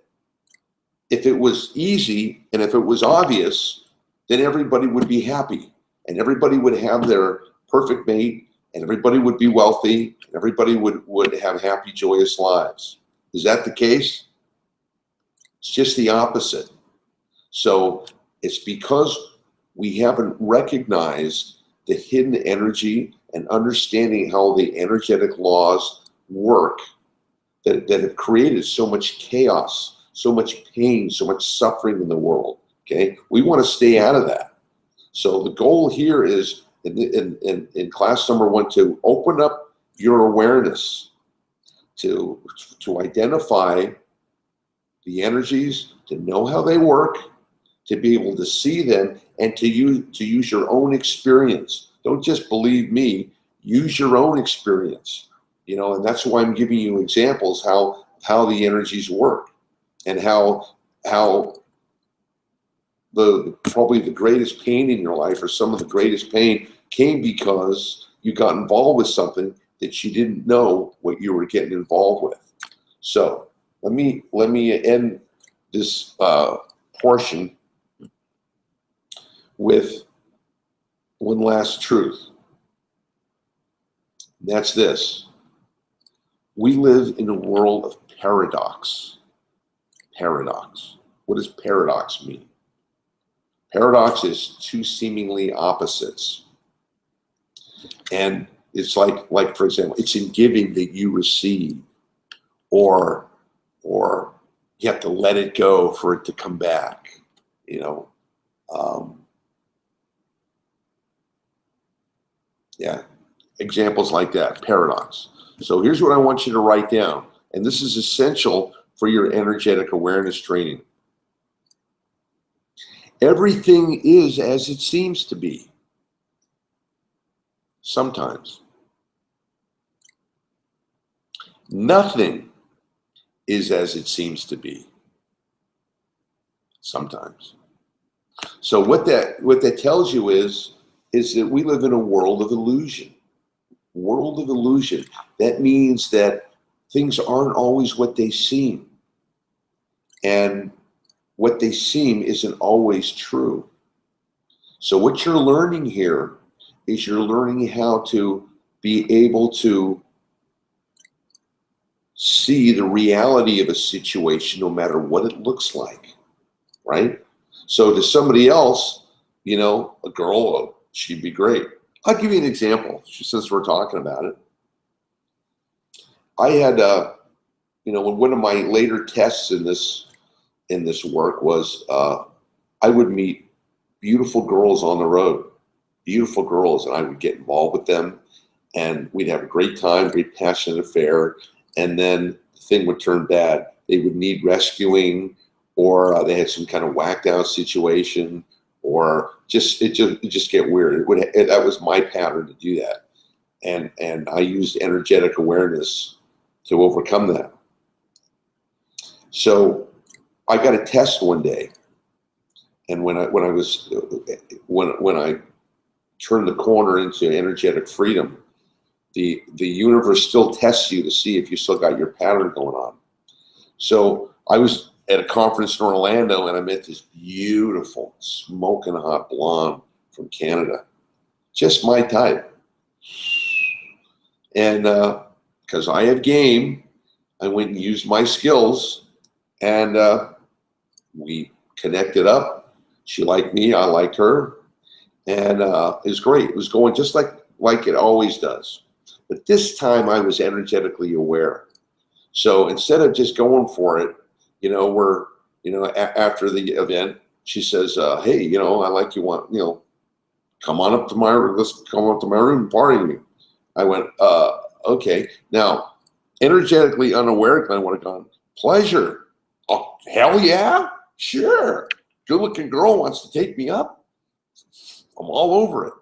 if it was easy and if it was obvious, then everybody would be happy and everybody would have their perfect mate and everybody would be wealthy and everybody would have happy, joyous lives. Is that the case? It's just the opposite. So it's because we haven't recognized the hidden energy and understanding how the energetic laws work that have created so much chaos, so much pain, so much suffering in the world. Okay, we want to stay out of that. So the goal here is in class number 1 to open up your awareness to identify the energies, to know how they work, to be able to see them, and to use your own experience. Don't just believe me, use your own experience. You know, and that's why I'm giving you examples how the energies work and how probably the greatest pain in your life, or some of the greatest pain, came because you got involved with something that you didn't know what you were getting involved with. So let me end this portion with one last truth. And that's this. We live in a world of paradox. Paradox. What does paradox mean? Paradox is two seemingly opposites. And it's like for example, it's in giving that you receive, or you have to let it go for it to come back, you know. Yeah, examples like that, paradox. So here's what I want you to write down, and this is essential for your energetic awareness training. Everything is as it seems to be. Sometimes. Nothing is as it seems to be. Sometimes. So what that tells you is that we live in a world of illusion. World of illusion. That means that things aren't always what they seem. And what they seem isn't always true. So what you're learning here is you're learning how to be able to see the reality of a situation no matter what it looks like, right? So to somebody else, you know, a girl, she'd be great. I'll give you an example, since we're talking about it. I had, you know, one of my later tests in this work was I would meet beautiful girls on the road, beautiful girls, and I would get involved with them, and we'd have a great time, great passionate affair, and then the thing would turn bad. They would need rescuing, or they had some kind of whacked out situation, or it just get weird. That was my pattern to do that, and I used energetic awareness to overcome that. So I got a test one day, and when I turned the corner into energetic freedom, the universe still tests you to see if you still got your pattern going on. So I was at a conference in Orlando, and I met this beautiful, smoking hot blonde from Canada, just my type. And because I have game, I went and used my skills, and we connected up. She liked me, I liked her, and it was great. It was going just like it always does. But this time I was energetically aware. So instead of just going for it, after the event, she says, hey, I like you, come on up to let's come up to my room and party with me. I went, okay. Now, energetically unaware, Glenn would have gone, pleasure. Oh, hell yeah, sure. Good looking girl wants to take me up. I'm all over it.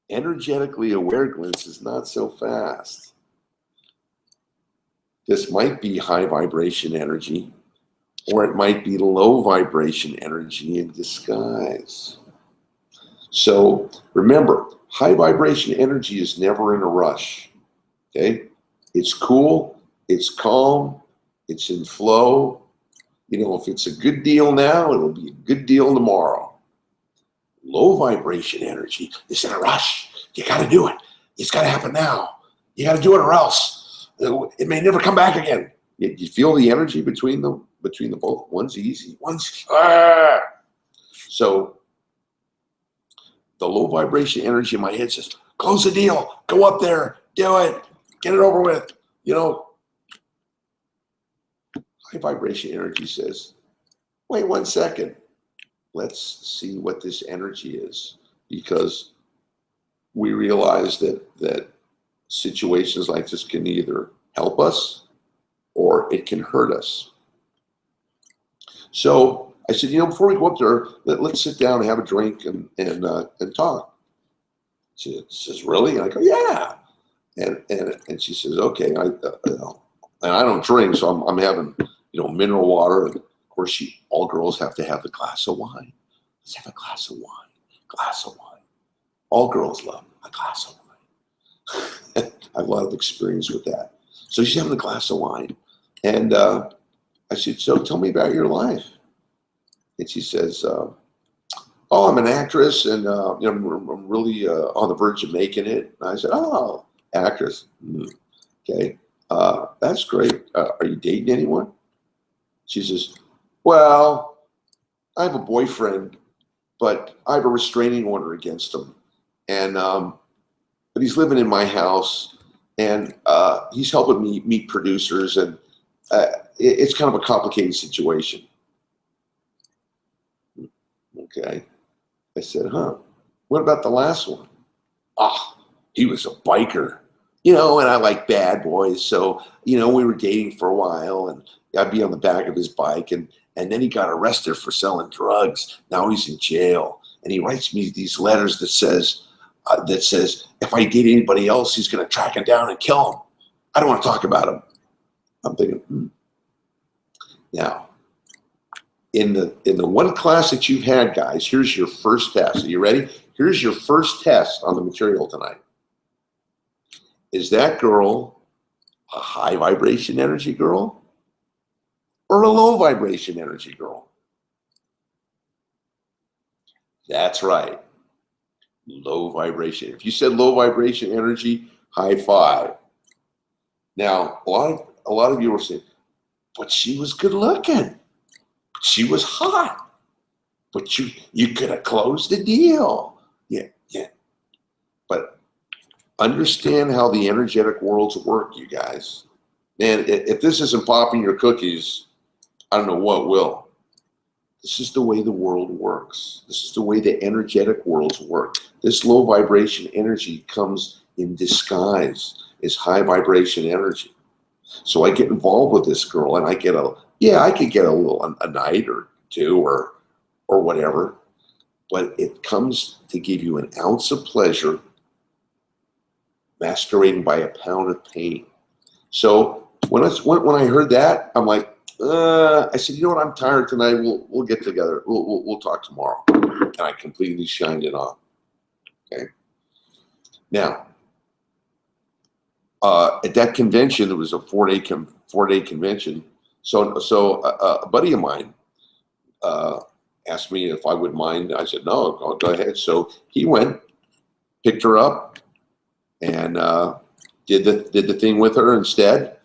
Energetically aware, Glenn, is not so fast. This might be high vibration energy, or it might be low vibration energy in disguise. So remember, high vibration energy is never in a rush. Okay? It's cool, it's calm, it's in flow. If it's a good deal now, it'll be a good deal tomorrow. Low vibration energy is in a rush. You got to do it. It's got to happen now. You got to do it or else it may never come back again. You feel the energy between the both. One's easy. One's So the low vibration energy in my head says, close the deal. Go up there. Do it. Get it over with. High vibration energy says, wait 1 second. Let's see what this energy is, because we realize that situations like this can either help us or it can hurt us. So I said, before we go up there, let's sit down and have a drink and talk. She says, really? And I go, yeah. And she says, okay. And I don't drink, so I'm having mineral water. And of course, all girls have to have a glass of wine. Let's have a glass of wine. Glass of wine. All girls love a glass of wine. I have a lot of experience with that. So she's having a glass of wine, and I said, so tell me about your life. And she says, oh, I'm an actress, and I'm really on the verge of making it. And I said, oh, actress. Okay, that's great. Are you dating anyone? She says, well, I have a boyfriend, but I have a restraining order against him. And but he's living in my house, and he's helping me meet producers, and it's kind of a complicated situation. Okay. I said, huh, what about the last one? Ah, he was a biker, and I like bad boys. So, we were dating for a while, and I'd be on the back of his bike, and then he got arrested for selling drugs. Now he's in jail, and he writes me these letters that says, if I date anybody else, he's going to track him down and kill him. I don't want to talk about him. I'm thinking, Now, in the one class that you've had, guys, here's your first test. Are you ready? Here's your first test on the material tonight. Is that girl a high vibration energy girl or a low vibration energy girl? That's right. Low vibration. If you said low vibration energy, high five. Now, a lot of you are saying, but she was good looking. She was hot. But you could have closed the deal. Yeah. But understand how the energetic worlds work, you guys. Man, if this isn't popping your cookies, I don't know what will. This is the way the world works. This is the way the energetic worlds work. This low vibration energy comes in disguise as high vibration energy. So I get involved with this girl, and I could get a night or two or whatever, but it comes to give you an ounce of pleasure masquerading by a pound of pain. So when I heard that, I'm like, I said, you know what? I'm tired tonight. We'll get together. We'll talk tomorrow. And I completely shined it on. Okay. Now, at that convention, it was a four-day convention. So a buddy of mine asked me if I would mind. I said, no, go ahead. So he went, picked her up, and did the thing with her instead,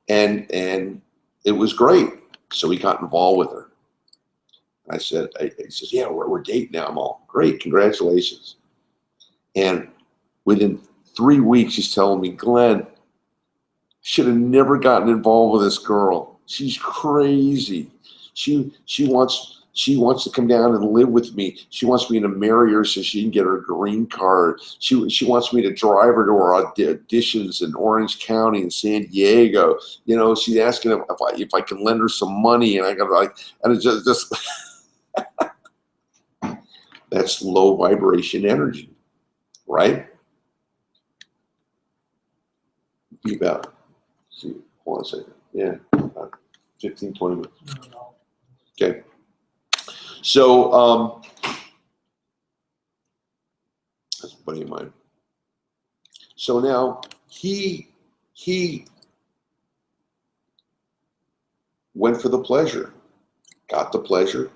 and it was great. So he got involved with her. I said, he says, yeah, we're dating now. I'm all, great, congratulations. And within 3 weeks, he's telling me, Glenn, should have never gotten involved with this girl. She's crazy. She wants to come down and live with me. She wants me to marry her so she can get her green card. She wants me to drive her to her auditions in Orange County and San Diego. You know, she's asking if I can lend her some money, and I got like, and it's just that's low vibration energy, right? You bet. See, hold on a second. Yeah, about 15, 20 minutes. Okay. So, that's a buddy of mine. So now he went for the pleasure, got the pleasure,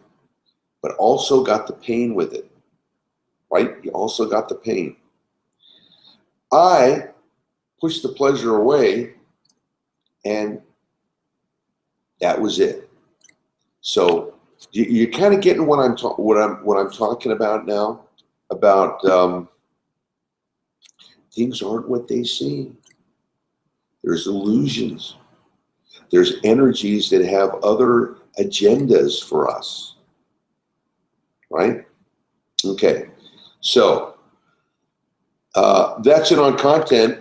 but also got the pain with it, right? He also got the pain. I pushed the pleasure away, and that was it. So you're kind of getting what I'm talking about now, about things aren't what they seem. There's illusions. There's energies that have other agendas for us, right? Okay, so that's it on content.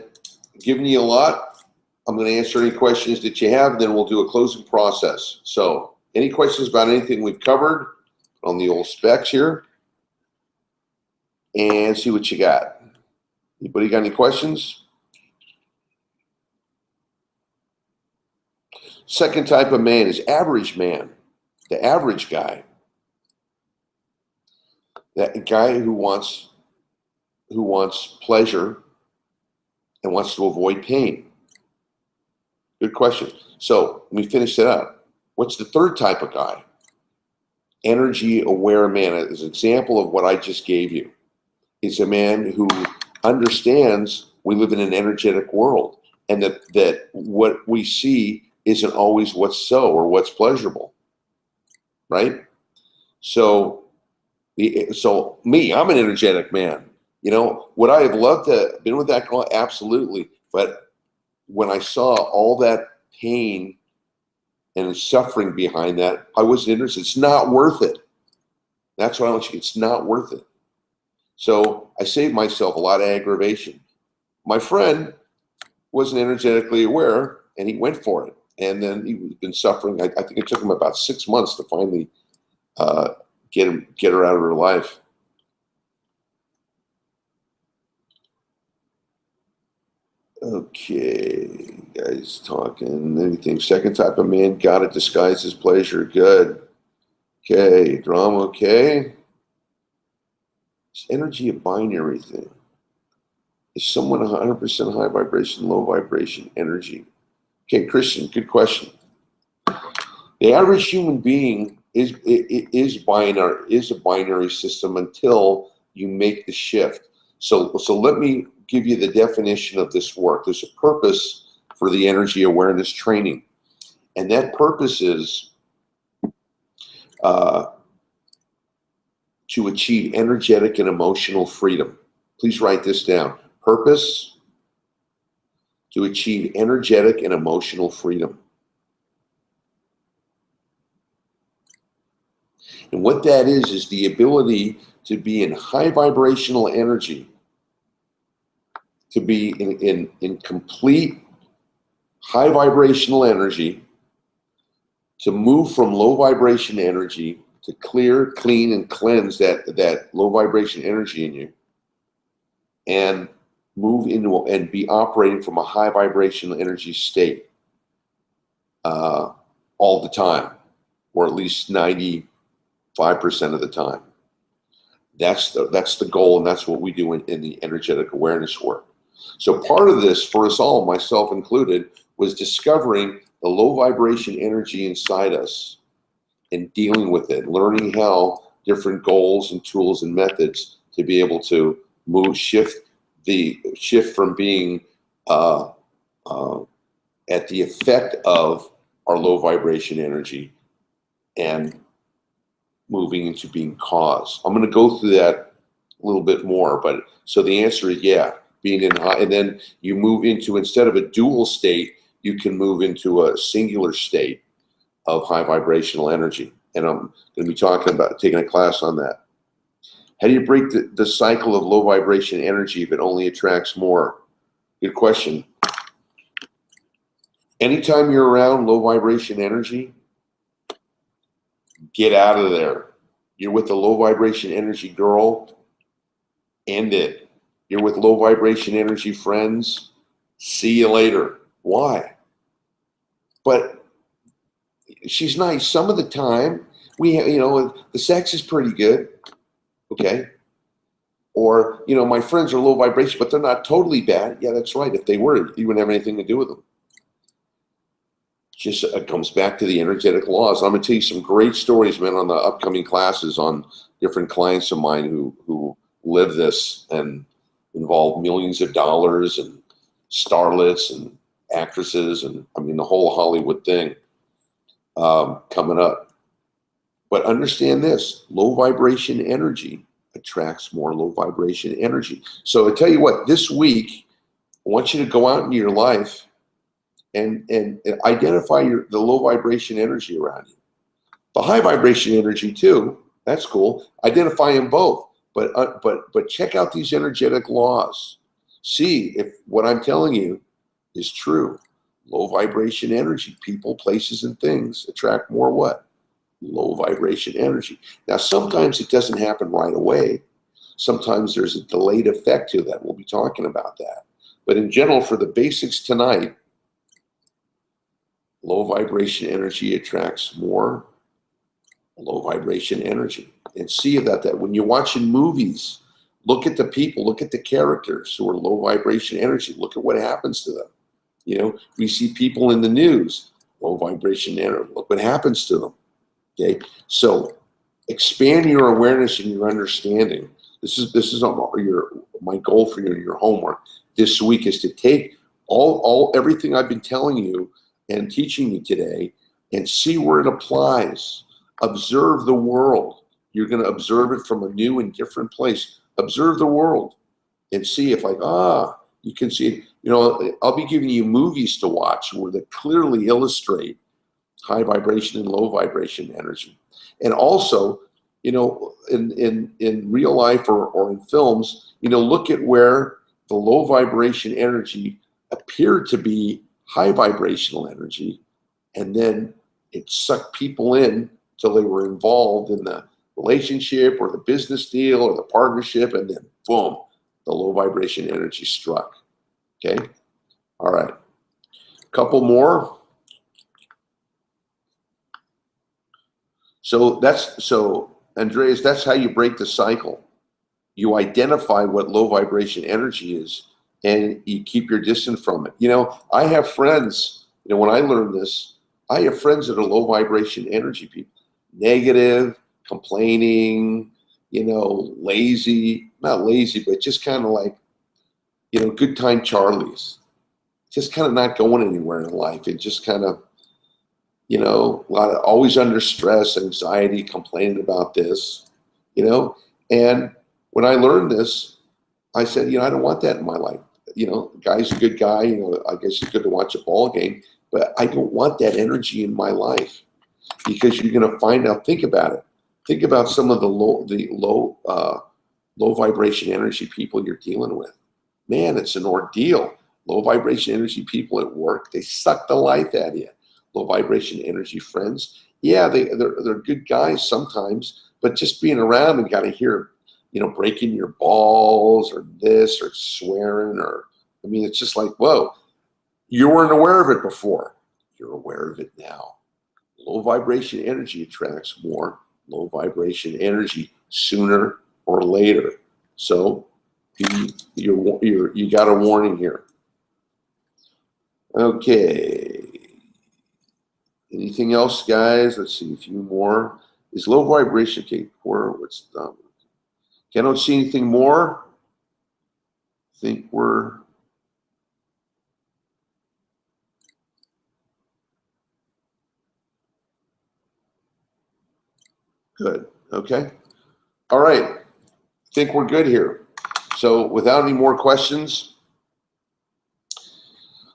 Giving you a lot. I'm going to answer any questions that you have, then we'll do a closing process. So any questions about anything we've covered on the old specs here? And see what you got. Anybody got any questions? Second type of man is average man, the average guy. That guy who wants pleasure and wants to avoid pain. Good question. So let me finish that up. What's the third type of guy? Energy aware man. As an example of what I just gave you. He's a man who understands we live in an energetic world, and that what we see isn't always what's so or what's pleasurable, right? So me, I'm an energetic man. You know, would I have loved to have been with that girl? Absolutely. But when I saw all that pain and suffering behind that, I wasn't interested. It's not worth it. That's what I want you to, it's not worth it. So I saved myself a lot of aggravation. My friend wasn't energetically aware, and he went for it. And then he's been suffering. I think it took him about 6 months to finally get her out of her life. Okay, guys talking anything. Second type of man, gotta disguise his pleasure. Good. Okay, drama. Okay. It's energy a binary thing? Is someone 100% high vibration, low vibration energy? Okay, Christian, good question. The average human being is a binary system until you make the shift. So let me give you the definition of this work. There's a purpose for the energy awareness training, and that purpose is to achieve energetic and emotional freedom. Please write this down. Purpose to achieve energetic and emotional freedom. And what that is the ability to be in high vibrational energy, to be in complete high vibrational energy, to move from low vibration energy, to clear, clean, and cleanse that low vibration energy in you, and move into and be operating from a high vibrational energy state all the time, or at least 95% of the time. That's the goal, and that's what we do in the energetic awareness work. So part of this, for us all, myself included, was discovering the low vibration energy inside us and dealing with it, learning how different goals and tools and methods to be able to shift from being at the effect of our low vibration energy and moving into being cause. I'm going to go through that a little bit more, but so the answer is yeah, being in high, and then you move into, instead of a dual state, you can move into a singular state of high vibrational energy. And I'm going to be talking about taking a class on that. How do you break the cycle of low vibration energy if it only attracts more? Good question. Anytime you're around low vibration energy, get out of there. You're with a low vibration energy girl, end it. You're with low vibration energy friends, see you later. Why? But she's nice. Some of the time, the sex is pretty good, okay? Or, my friends are low vibration, but they're not totally bad. Yeah, that's right. If they were, you wouldn't have anything to do with them. Just it comes back to the energetic laws. I'm going to tell you some great stories, man, on the upcoming classes on different clients of mine who live this and involve millions of dollars and starlets and actresses and the whole Hollywood thing coming up. But understand this, low vibration energy attracts more low vibration energy. So I tell you what, this week, I want you to go out into your life and identify the low vibration energy around you. The high vibration energy too, that's cool. Identify them both, but check out these energetic laws. See if what I'm telling you is true. Low vibration energy, people, places, and things attract more what? Low vibration energy. Now, sometimes it doesn't happen right away. Sometimes there's a delayed effect to that. We'll be talking about that. But in general, for the basics tonight, low vibration energy attracts more low vibration energy. And see that when you're watching movies, look at the people, look at the characters who are low vibration energy. Look at what happens to them. We see people in the news, low vibration energy. Look what happens to them. Okay, so expand your awareness and your understanding. This is my goal for you in your homework this week is to take everything I've been telling you and teaching you today and see where it applies. Observe the world. You're going to observe it from a new and different place. Observe the world and see if you can see, I'll be giving you movies to watch where they clearly illustrate high vibration and low vibration energy. And also, in real life or in films, look at where the low vibration energy appeared to be high vibrational energy, and then it sucked people in till they were involved in the relationship or the business deal or the partnership, and then boom, the low vibration energy struck. Okay? All right. A couple more. So Andreas, that's how you break the cycle. You identify what low vibration energy is and you keep your distance from it. I have friends, when I learned this, I have friends that are low vibration energy people. Negative, complaining, lazy, not lazy, but just kind of like, good time Charlies. Just kind of not going anywhere in life and just kind of, a lot of always under stress, anxiety, complaining about this, and when I learned this, I said, I don't want that in my life. Guy's a good guy, I guess it's good to watch a ball game, but I don't want that energy in my life because you're going to find out, think about it. Think about some of the low vibration energy people you're dealing with. Man, it's an ordeal. Low vibration energy people at work, they suck the life out of you. Low vibration energy friends, yeah, they're good guys sometimes, but just being around and got to hear, breaking your balls or this or swearing it's just like, whoa, you weren't aware of it before. You're aware of it now. Low vibration energy attracts more low vibration energy sooner or later. So you got a warning here. Okay. Anything else, guys? Let's see a few more. Is low vibration, okay, what's done? Okay, I don't see anything more. I think we're Good. Okay. All right. I think we're good here. So without any more questions,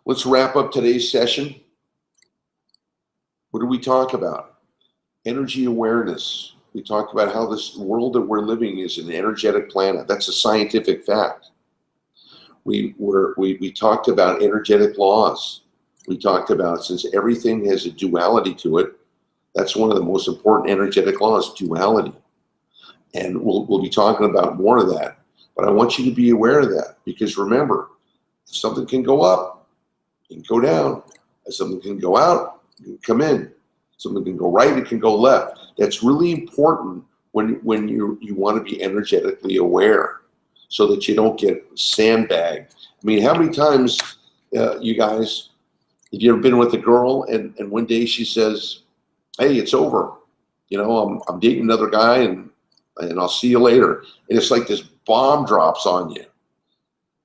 let's wrap up today's session. What did we talk about? Energy awareness. We talked about how this world that we're living is an energetic planet. That's a scientific fact. We talked about energetic laws. We talked about, since everything has a duality to it, that's one of the most important energetic laws, duality. And we'll be talking about more of that. But I want you to be aware of that, because remember, if something can go up, it can go down. If something can go out, it can come in. Something can go right, it can go left. That's really important when you want to be energetically aware, so that you don't get sandbagged. I mean, how many times, you guys, have you ever been with a girl and one day she says, hey, it's over. You know, I'm dating another guy and I'll see you later. And it's like this bomb drops on you.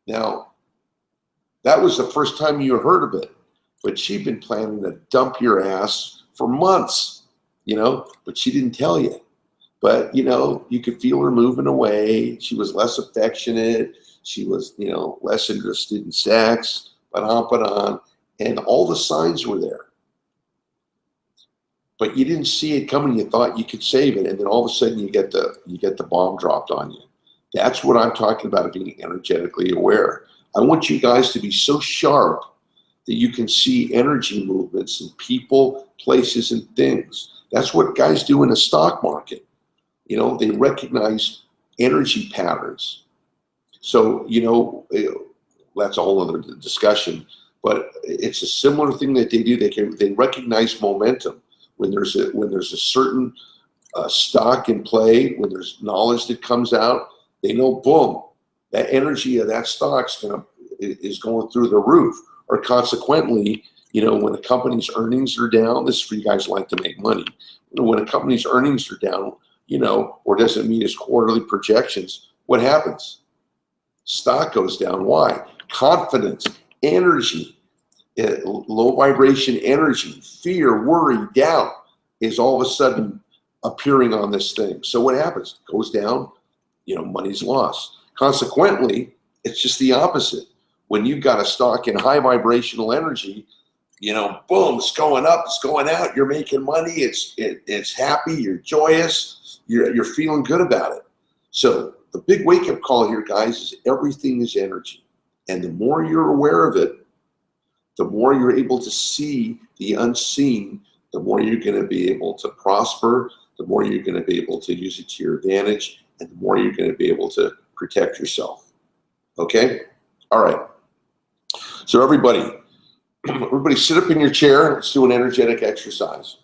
Now, that was the first time you heard of it, but she'd been planning to dump your ass for months, you know, but she didn't tell you. But, you know, you could feel her moving away. She was less affectionate. She was, you know, less interested in sex, but on. And all the signs were there. But you didn't see it coming. You thought you could save it. And then all of a sudden you get the bomb dropped on you. That's what I'm talking about, being energetically aware. I want you guys to be so sharp that you can see energy movements in people, places, and things. That's what guys do in the stock market. You know, they recognize energy patterns. So, you know, that's a whole other discussion, but it's a similar thing that they do. They recognize momentum. When there's a certain stock in play, when there's knowledge that comes out, they know, boom, that energy of that stock is going through the roof. Or consequently, you know, when a company's earnings are down, this is for you guys who like to make money. You know, when a company's earnings are down, you know, or doesn't meet its quarterly projections, what happens? Stock goes down. Why? Confidence, energy, low vibration energy, fear, worry, doubt is all of a sudden appearing on this thing. So what happens? It goes down, you know, money's lost. Consequently, it's just the opposite. When you've got a stock in high vibrational energy, you know, boom, it's going up, it's going out, you're making money, it's happy, you're joyous, you're feeling good about it. So the big wake-up call here, guys, is everything is energy. And the more you're aware of it, the more you're able to see the unseen, the more you're going to be able to prosper, the more you're going to be able to use it to your advantage, and the more you're going to be able to protect yourself. Okay? All right. So everybody sit up in your chair. Let's do an energetic exercise.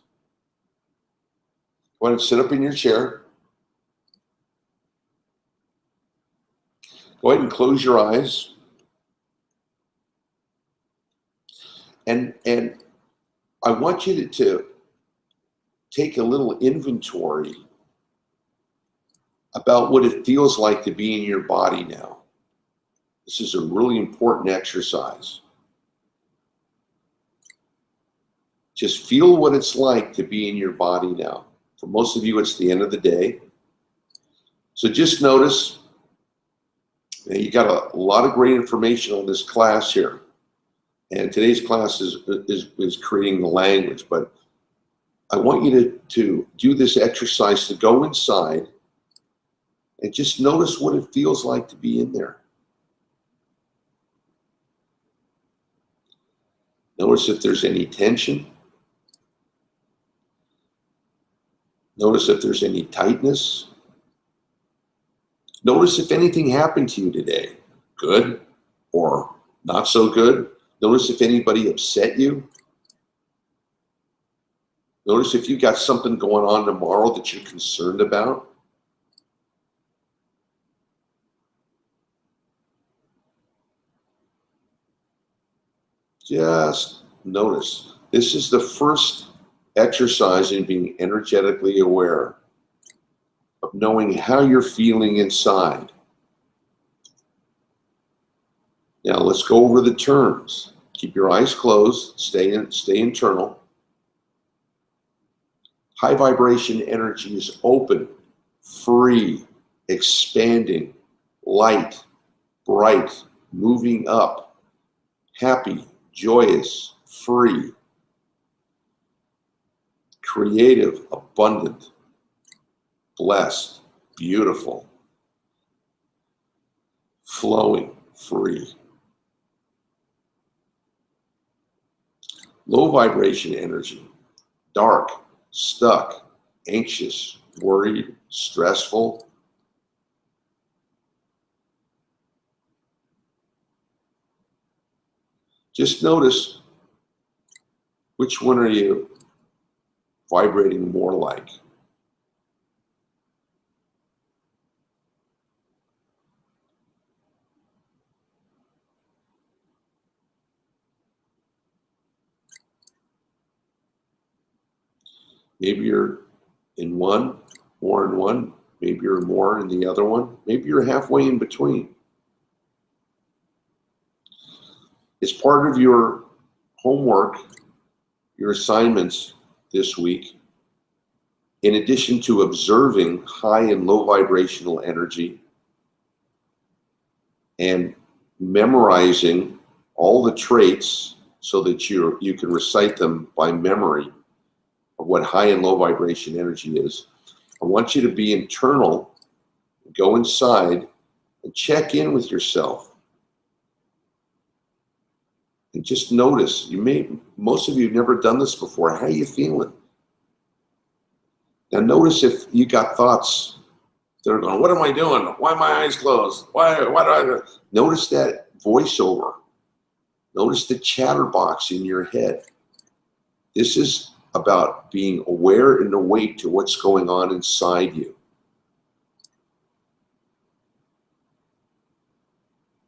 Go ahead and sit up in your chair. Go ahead and close your eyes. And I want you to take a little inventory about what it feels like to be in your body now. This is a really important exercise. Just feel what it's like to be in your body now. For most of you, it's the end of the day. So just notice, you got a lot of great information on this class here. And today's class is creating the language, but I want you to do this exercise, to go inside and just notice what it feels like to be in there. Notice if there's any tension. Notice if there's any tightness. Notice if anything happened to you today, good or not so good. Notice if anybody upset you. Notice if you've got something going on tomorrow that you're concerned about. Just notice. This is the first exercise in being energetically aware of knowing how you're feeling inside. Now let's go over the terms. Keep your eyes closed, stay internal. High vibration energy is open, free, expanding, light, bright, moving up, happy, joyous, free, creative, abundant, blessed, beautiful, flowing, free. Low vibration energy, dark, stuck, anxious, worried, stressful. Just notice, which one are you vibrating more like? Maybe you're in one, more in one. Maybe you're more in the other one. Maybe you're halfway in between. As part of your homework, your assignments this week, in addition to observing high and low vibrational energy and memorizing all the traits so that you can recite them by memory of what high and low vibration energy is, I want you to be internal, go inside and check in with yourself. And just notice, most of you have never done this before. How are you feeling? Now notice if you got thoughts that are going, what am I doing? Why are my eyes closed? Why do I? Notice that voiceover. Notice the chatterbox in your head. This is about being aware and awake to what's going on inside you.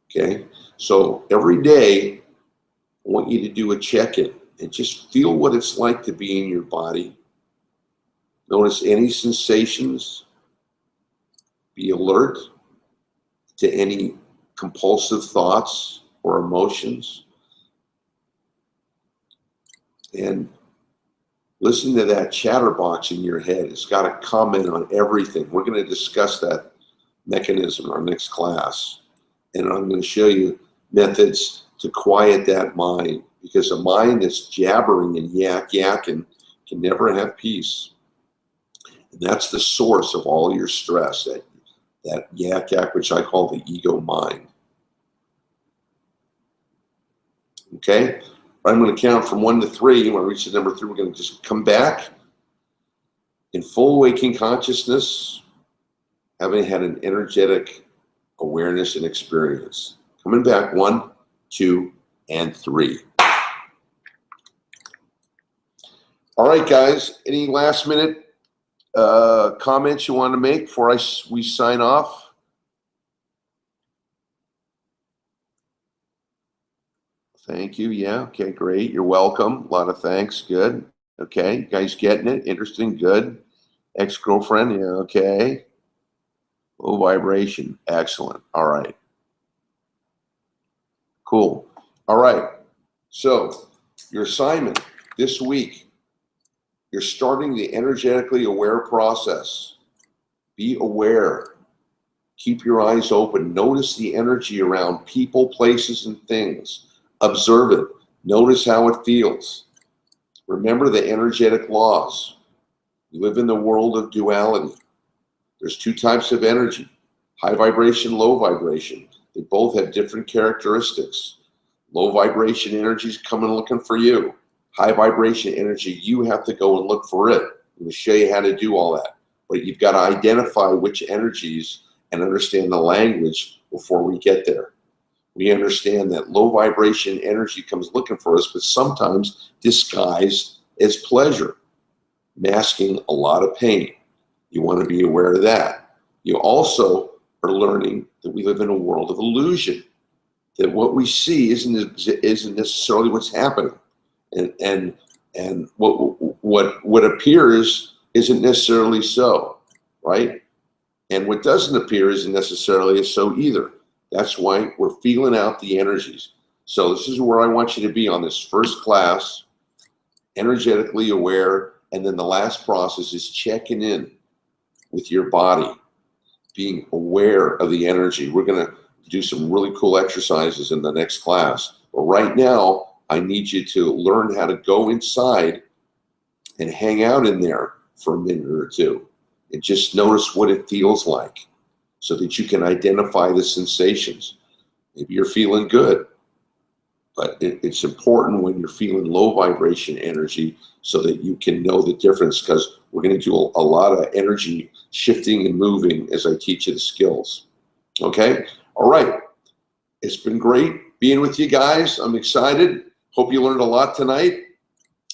Okay? So every day, I want you to do a check-in and just feel what it's like to be in your body. Notice any sensations. Be alert to any compulsive thoughts or emotions. And listen to that chatterbox in your head. It's got to comment on everything. We're going to discuss that mechanism in our next class. And I'm going to show you methods to quiet that mind, because a mind that's jabbering and yakking can never have peace. And that's the source of all your stress, that yak, which I call the ego mind. Okay? I'm going to count from 1 to 3. When I reach the number 3, we're going to just come back in full waking consciousness, having had an energetic awareness and experience. Coming back, 1, 2, and 3. All right, guys. Any last minute comments you want to make before we sign off? Thank you. Yeah. Okay, great. You're welcome. A lot of thanks. Good. Okay. You guys getting it? Interesting. Good. Ex-girlfriend. Yeah. Okay. Low vibration. Excellent. All right. Cool. All right. So your assignment this week, you're starting the energetically aware process. Be aware. Keep your eyes open. Notice the energy around people, places, and things. Observe it. Notice how it feels. Remember the energetic laws. You live in the world of duality. There's 2 types of energy, high vibration, low vibration. They both have different characteristics. Low vibration energy is coming looking for you. High vibration energy, you have to go and look for it. I'm going to show you how to do all that. But you've got to identify which energies and understand the language before we get there. We understand that low vibration energy comes looking for us, but sometimes disguised as pleasure, masking a lot of pain. You want to be aware of that. You also are learning that we live in a world of illusion, that what we see isn't necessarily what's happening, and what appears isn't necessarily so, right? And what doesn't appear isn't necessarily so either. That's why we're feeling out the energies. So this is where I want you to be on this first class, energetically aware And then the last process is checking in with your body, being aware of the energy. We're going to do some really cool exercises in the next class. But right now, I need you to learn how to go inside and hang out in there for a minute or two and just notice what it feels like so that you can identify the sensations. Maybe you're feeling good, but it's important when you're feeling low vibration energy so that you can know the difference, because we're going to do a lot of energy shifting and moving as I teach you the skills. Okay? All right. It's been great being with you guys. I'm excited. Hope you learned a lot tonight.